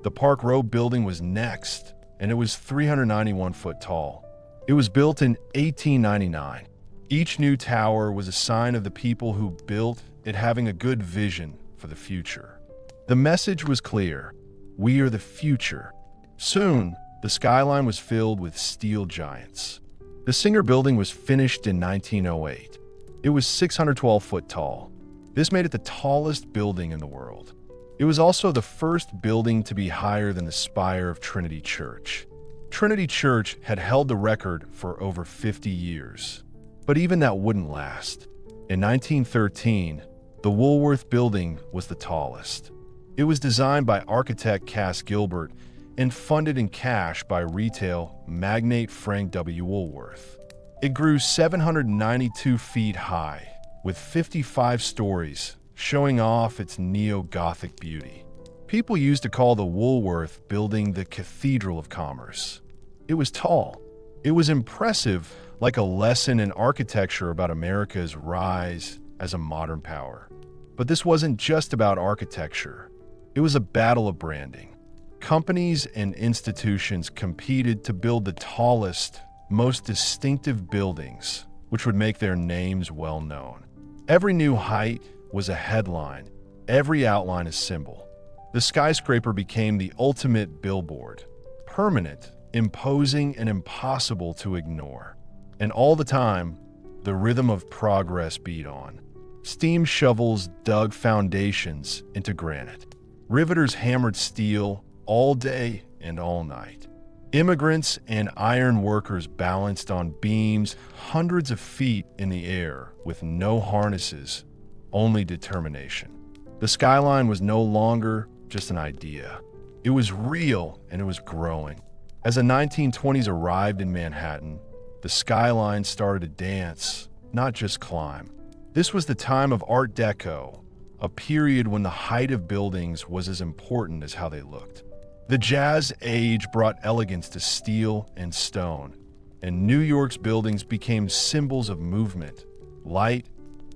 Speaker 1: The Park Row building was next, and it was 391 foot tall. It was built in 1899. Each new tower was a sign of the people who built it having a good vision for the future. The message was clear: we are the future. Soon, the skyline was filled with steel giants. The Singer Building was finished in 1908. It was 612 foot tall. This made it the tallest building in the world. It was also the first building to be higher than the spire of Trinity Church. Trinity Church had held the record for over 50 years. But even that wouldn't last. In 1913, the Woolworth Building was the tallest. It was designed by architect Cass Gilbert and funded in cash by retail magnate Frank W. Woolworth. It grew 792 feet high, with 55 stories, showing off its neo-Gothic beauty. People used to call the Woolworth Building the Cathedral of Commerce. It was tall. It was impressive, like a lesson in architecture about America's rise as a modern power. But this wasn't just about architecture. It was a battle of branding. Companies and institutions competed to build the tallest, most distinctive buildings, which would make their names well known. Every new height was a headline, every outline a symbol. The skyscraper became the ultimate billboard, permanent, imposing, and impossible to ignore. And all the time, the rhythm of progress beat on. Steam shovels dug foundations into granite. Riveters hammered steel all day and all night. Immigrants and iron workers balanced on beams hundreds of feet in the air with no harnesses, only determination. The skyline was no longer just an idea. It was real, and it was growing. As the 1920s arrived in Manhattan, the skyline started to dance, not just climb. This was the time of Art Deco, a period when the height of buildings was as important as how they looked. The Jazz Age brought elegance to steel and stone, and New York's buildings became symbols of movement, light,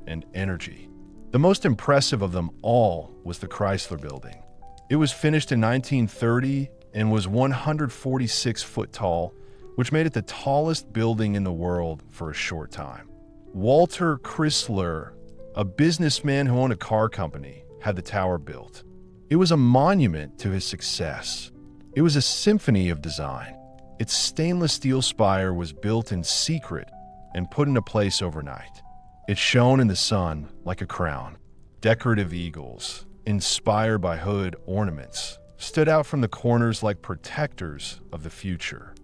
Speaker 1: and energy. The most impressive of them all was the Chrysler Building. It was finished in 1930 and was 146 foot tall, which made it the tallest building in the world for a short time. Walter Chrysler, a businessman who owned a car company, had the tower built. It was a monument to his success. It was a symphony of design. Its stainless steel spire was built in secret and put into place overnight. It shone in the sun like a crown. Decorative eagles, inspired by hood ornaments, stood out from the corners like protectors of the future.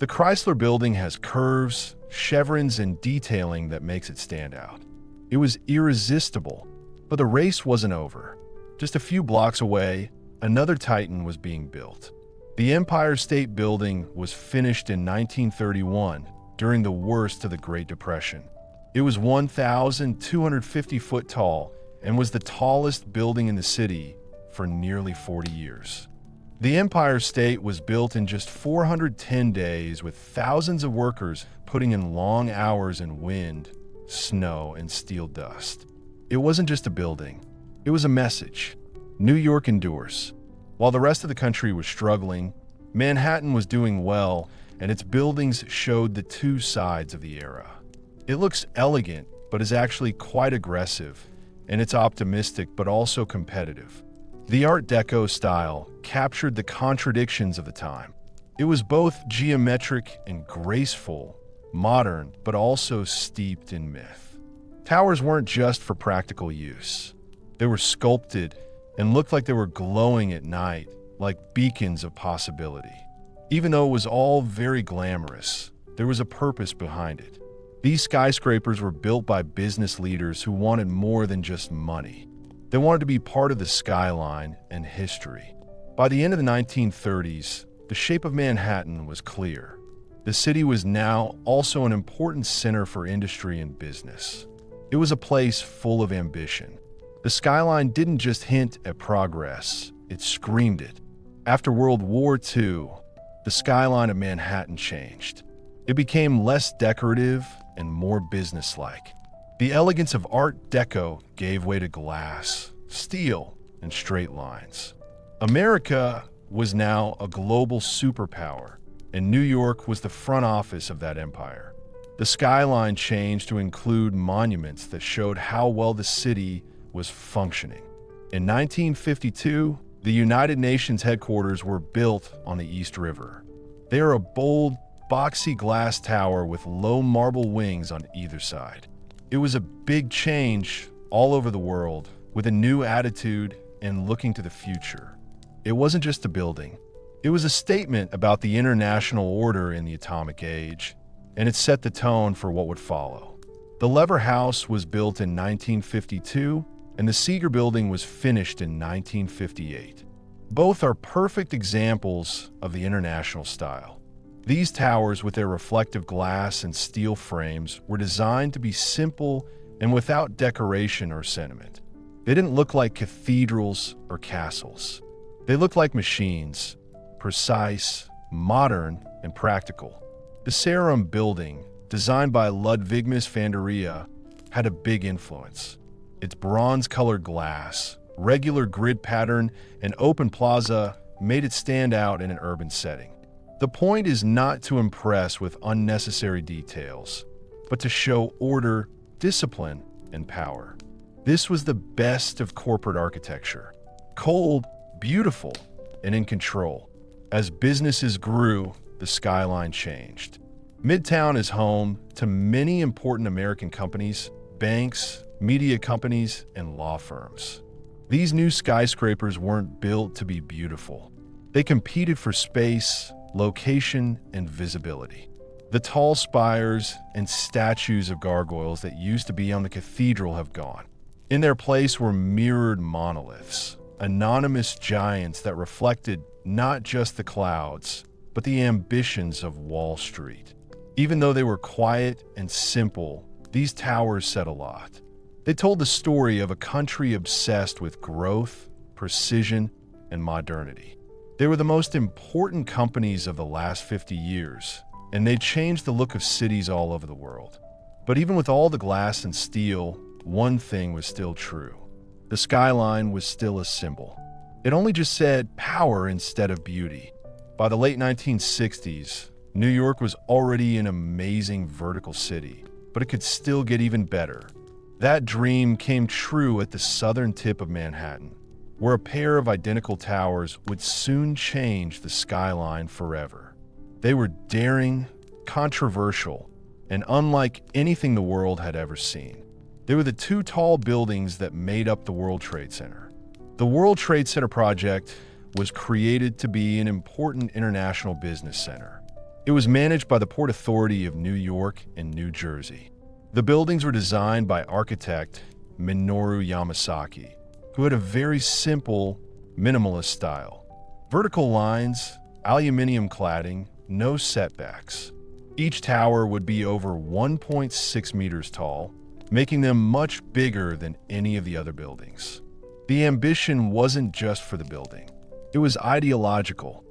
Speaker 1: The Chrysler Building has curves, chevrons, and detailing that makes it stand out. It was irresistible, but the race wasn't over. Just a few blocks away, another titan was being built. The Empire State Building was finished in 1931 during the worst of the Great Depression. It was 1,250 foot tall and was the tallest building in the city for nearly 40 years. The Empire State was built in just 410 days with thousands of workers putting in long hours in wind, snow, and steel dust. It wasn't just a building, it was a message. New York endures. While the rest of the country was struggling, Manhattan was doing well, and its buildings showed the two sides of the era. It looks elegant, but is actually quite aggressive, and it's optimistic but also competitive. The Art Deco style captured the contradictions of the time. It was both geometric and graceful, modern, but also steeped in myth. Towers weren't just for practical use. They were sculpted and looked like they were glowing at night, like beacons of possibility. Even though it was all very glamorous, there was a purpose behind it. These skyscrapers were built by business leaders who wanted more than just money. They wanted to be part of the skyline and history. By the end of the 1930s, the shape of Manhattan was clear. The city was now also an important center for industry and business. It was a place full of ambition. The skyline didn't just hint at progress, it screamed it. After World War II, the skyline of Manhattan changed. It became less decorative and more businesslike. The elegance of Art Deco gave way to glass, steel, and straight lines. America was now a global superpower, and New York was the front office of that empire. The skyline changed to include monuments that showed how well the city was functioning. In 1952, the United Nations headquarters were built on the East River. They are a bold, boxy glass tower with low marble wings on either side. It was a big change all over the world, with a new attitude and looking to the future. It wasn't just a building. It was a statement about the international order in the atomic age, and it set the tone for what would follow. The Lever House was built in 1952, and the Seeger Building was finished in 1958. Both are perfect examples of the international style. These towers, with their reflective glass and steel frames, were designed to be simple and without decoration or sentiment. They didn't look like cathedrals or castles. They looked like machines, precise, modern, and practical. The Serene Building, designed by Ludwigmus van der Ria, had a big influence. Its bronze-colored glass, regular grid pattern, and open plaza made it stand out in an urban setting. The point is not to impress with unnecessary details, but to show order, discipline, and power. This was the best of corporate architecture. Cold, beautiful, and in control. As businesses grew, the skyline changed. Midtown is home to many important American companies, banks, media companies, and law firms. These new skyscrapers weren't built to be beautiful. They competed for space, location, and visibility. The tall spires and statues of gargoyles that used to be on the cathedral have gone. In their place were mirrored monoliths, anonymous giants that reflected not just the clouds, but the ambitions of Wall Street. Even though they were quiet and simple, these towers said a lot. They told the story of a country obsessed with growth, precision, and modernity. They were the most important companies of the last 50 years, and they changed the look of cities all over the world. But even with all the glass and steel, one thing was still true. The skyline was still a symbol. It only just said power instead of beauty. By the late 1960s, New York was already an amazing vertical city, but it could still get even better. That dream came true at the southern tip of Manhattan, where a pair of identical towers would soon change the skyline forever. They were daring, controversial, and unlike anything the world had ever seen. They were the two tall buildings that made up the World Trade Center. The World Trade Center project was created to be an important international business center. It was managed by the Port Authority of New York and New Jersey. The buildings were designed by architect Minoru Yamasaki, who had a very simple, minimalist style. Vertical lines, aluminum cladding, no setbacks. Each tower would be over 1.6 meters tall, making them much bigger than any of the other buildings. The ambition wasn't just for the building. It was ideological,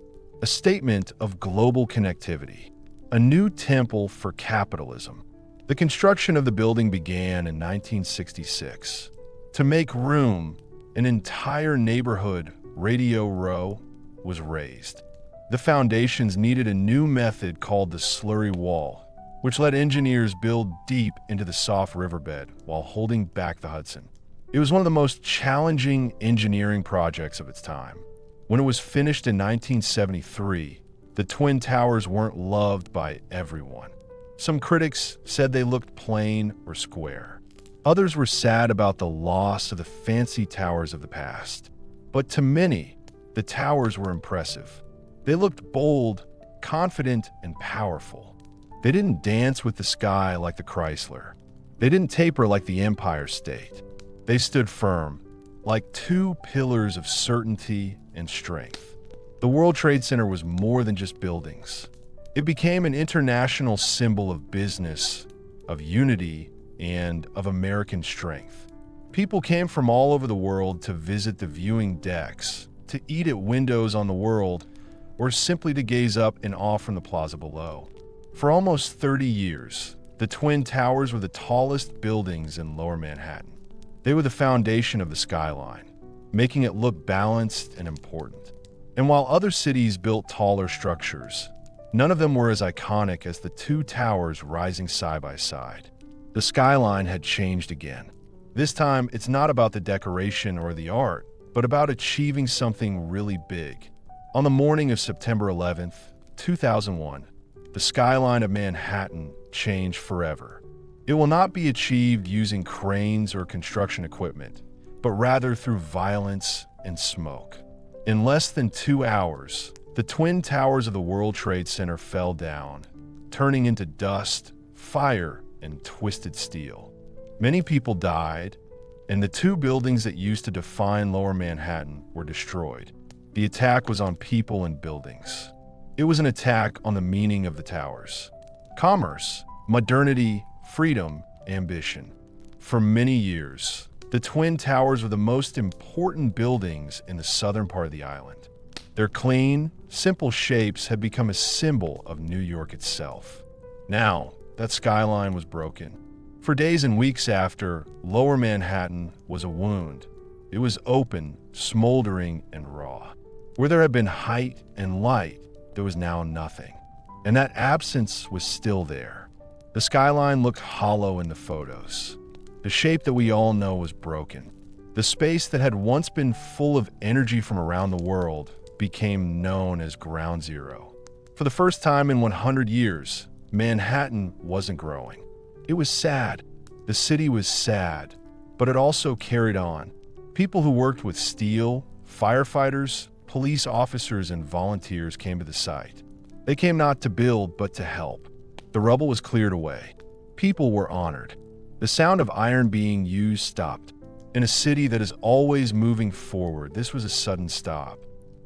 Speaker 1: a statement of global connectivity, a new temple for capitalism. The construction of the building began in 1966. To make room, an entire neighborhood, Radio Row, was raised. The foundations needed a new method called the slurry wall, which let engineers build deep into the soft riverbed while holding back the Hudson. It was one of the most challenging engineering projects of its time. When it was finished in 1973, the Twin Towers weren't loved by everyone. Some critics said they looked plain or square. Others were sad about the loss of the fancy towers of the past. But to many, the towers were impressive. They looked bold, confident, and powerful. They didn't dance with the sky like the Chrysler. They didn't taper like the Empire State. They stood firm, like two pillars of certainty and strength. The World Trade Center was more than just buildings. It became an international symbol of business, of unity, and of American strength. People came from all over the world to visit the viewing decks, to eat at windows on the world, or simply to gaze up in awe from the plaza below. For almost 30 years, the Twin Towers were the tallest buildings in Lower Manhattan. They were the foundation of the skyline, making it look balanced and important. And while other cities built taller structures, none of them were as iconic as the two towers rising side by side. The skyline had changed again. This time, it's not about the decoration or the art, but about achieving something really big. On the morning of September 11th, 2001, the skyline of Manhattan changed forever. It will not be achieved using cranes or construction equipment, but rather through violence and smoke. In less than 2 hours, the Twin Towers of the World Trade Center fell down, turning into dust, fire, and twisted steel. Many people died, and the two buildings that used to define Lower Manhattan were destroyed. The attack was on people and buildings. It was an attack on the meaning of the towers. Commerce, modernity, freedom, ambition. For many years, the Twin Towers were the most important buildings in the southern part of the island. Their clean, simple shapes had become a symbol of New York itself. Now, that skyline was broken. For days and weeks after, Lower Manhattan was a wound. It was open, smoldering, and raw. Where there had been height and light, there was now nothing. And that absence was still there. The skyline looked hollow in the photos. The shape that we all know was broken. The space that had once been full of energy from around the world became known as Ground Zero. For the first time in 100 years, Manhattan wasn't growing. It was sad. The city was sad, but it also carried on. People who worked with steel, firefighters, police officers, and volunteers came to the site. They came not to build, but to help. The rubble was cleared away. People were honored. The sound of iron being used stopped. In a city that is always moving forward, this was a sudden stop.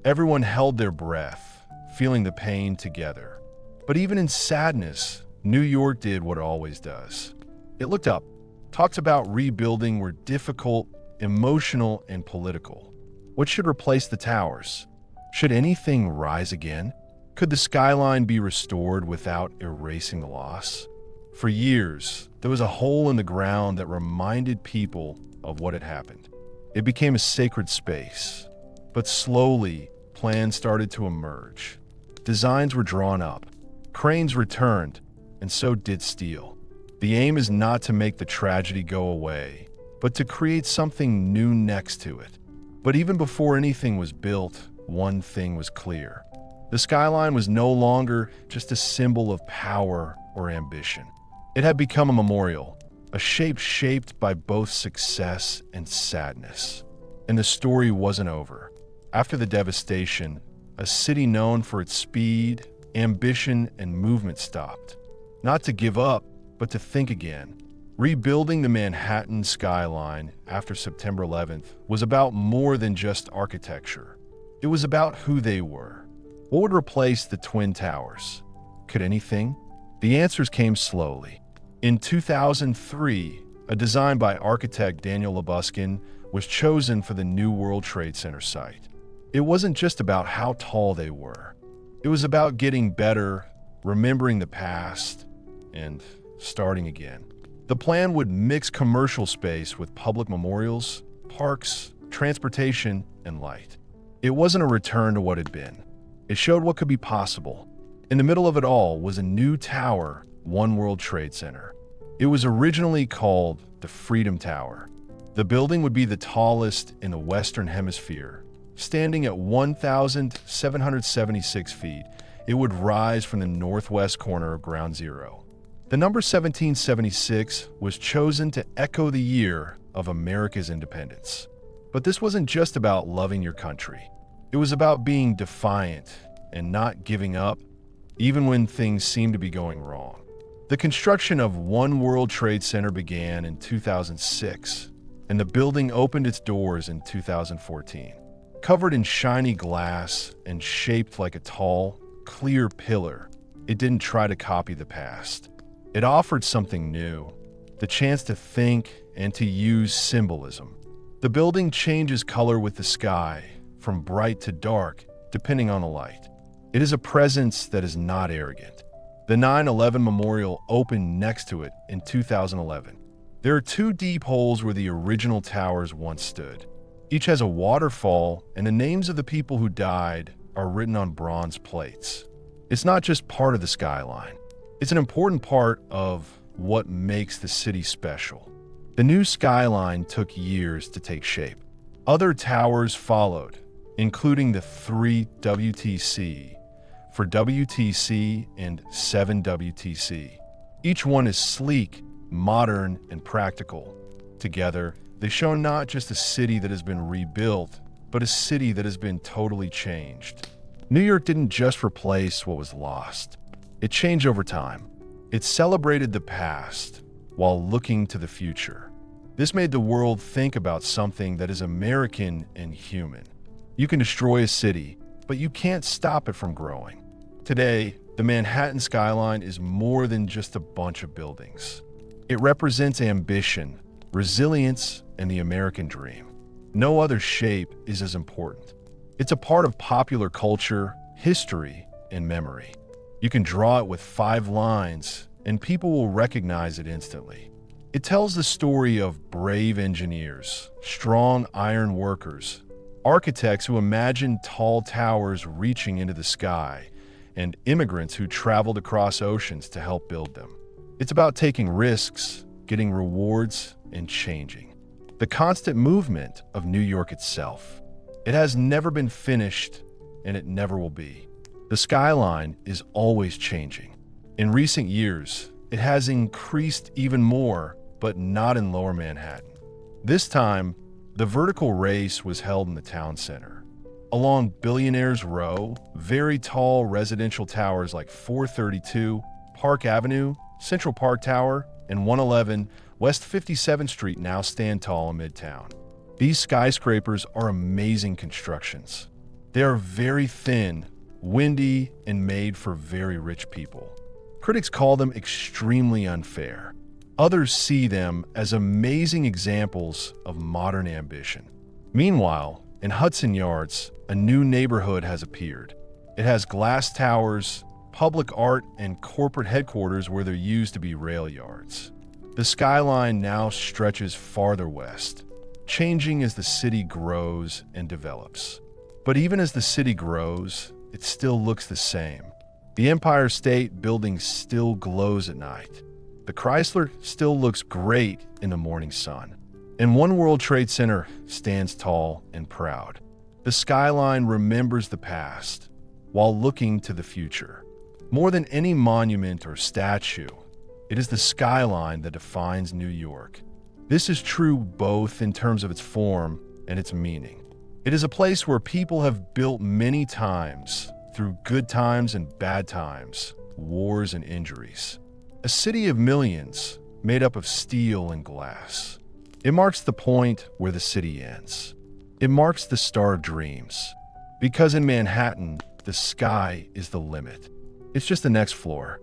Speaker 1: Everyone held their breath, feeling the pain together. But even in sadness, New York did what it always does. It looked up. Talks about rebuilding were difficult, emotional, and political. What should replace the towers? Should anything rise again? Could the skyline be restored without erasing the loss? For years, there was a hole in the ground that reminded people of what had happened. It became a sacred space. But slowly, plans started to emerge. Designs were drawn up. Cranes returned, and so did steel. The aim is not to make the tragedy go away, but to create something new next to it. But even before anything was built, one thing was clear. The skyline was no longer just a symbol of power or ambition. It had become a memorial, a shape shaped by both success and sadness. And the story wasn't over. After the devastation, a city known for its speed, ambition and movement stopped. Not to give up, but to think again. Rebuilding the Manhattan skyline after September 11th was about more than just architecture. It was about who they were. What would replace the Twin Towers? Could anything? The answers came slowly. In 2003, a design by architect Daniel Labuskin was chosen for the new World Trade Center site. It wasn't just about how tall they were. It was about getting better, remembering the past, and starting again. The plan would mix commercial space with public memorials, parks, transportation, and light. It wasn't a return to what had been. It showed what could be possible. In the middle of it all was a new tower, One World Trade Center. It was originally called the Freedom Tower. The building would be the tallest in the Western Hemisphere. Standing at 1,776 feet, it would rise from the northwest corner of Ground Zero. The number 1776 was chosen to echo the year of America's independence. But this wasn't just about loving your country. It was about being defiant and not giving up, even when things seemed to be going wrong. The construction of One World Trade Center began in 2006, and the building opened its doors in 2014. Covered in shiny glass and shaped like a tall, clear pillar, it didn't try to copy the past. It offered something new, the chance to think and to use symbolism. The building changes color with the sky, from bright to dark, depending on the light. It is a presence that is not arrogant. The 9/11 Memorial opened next to it in 2011. There are two deep holes where the original towers once stood. Each has a waterfall, and the names of the people who died are written on bronze plates. It's not just part of the skyline. It's an important part of what makes the city special. The new skyline took years to take shape. Other towers followed, including the 3 WTC for WTC and 7 WTC. Each one is sleek, modern, and practical. Together, they show not just a city that has been rebuilt, but a city that has been totally changed. New York didn't just replace what was lost. It changed over time. It celebrated the past while looking to the future. This made the world think about something that is American and human. You can destroy a city, but you can't stop it from growing. Today, the Manhattan skyline is more than just a bunch of buildings. It represents ambition, resilience, and the American dream. No other shape is as important. It's a part of popular culture, history, and memory. You can draw it with 5 lines, and people will recognize it instantly. It tells the story of brave engineers, strong iron workers, architects who imagined tall towers reaching into the sky, and immigrants who traveled across oceans to help build them. It's about taking risks, getting rewards, and changing. The constant movement of New York itself. It has never been finished, and it never will be. The skyline is always changing. In recent years, it has increased even more, but not in Lower Manhattan. This time, the vertical race was held in the town center. Along Billionaires Row, very tall residential towers like 432, Park Avenue, Central Park Tower, and 111 West 57th Street now stand tall in Midtown. These skyscrapers are amazing constructions. They are very thin, windy, and made for very rich people. Critics call them extremely unfair. Others see them as amazing examples of modern ambition. Meanwhile, in Hudson Yards, a new neighborhood has appeared. It has glass towers, public art, and corporate headquarters where there used to be rail yards. The skyline now stretches farther west, changing as the city grows and develops. But even as the city grows, it still looks the same. The Empire State Building still glows at night. The Chrysler still looks great in the morning sun. And One World Trade Center stands tall and proud. The skyline remembers the past while looking to the future. More than any monument or statue, it is the skyline that defines New York. This is true both in terms of its form and its meaning. It is a place where people have built many times, through good times and bad times, wars and injuries. A city of millions, made up of steel and glass. It marks the point where the city ends. It marks the star of dreams. Because in Manhattan, the sky is the limit. It's just the next floor.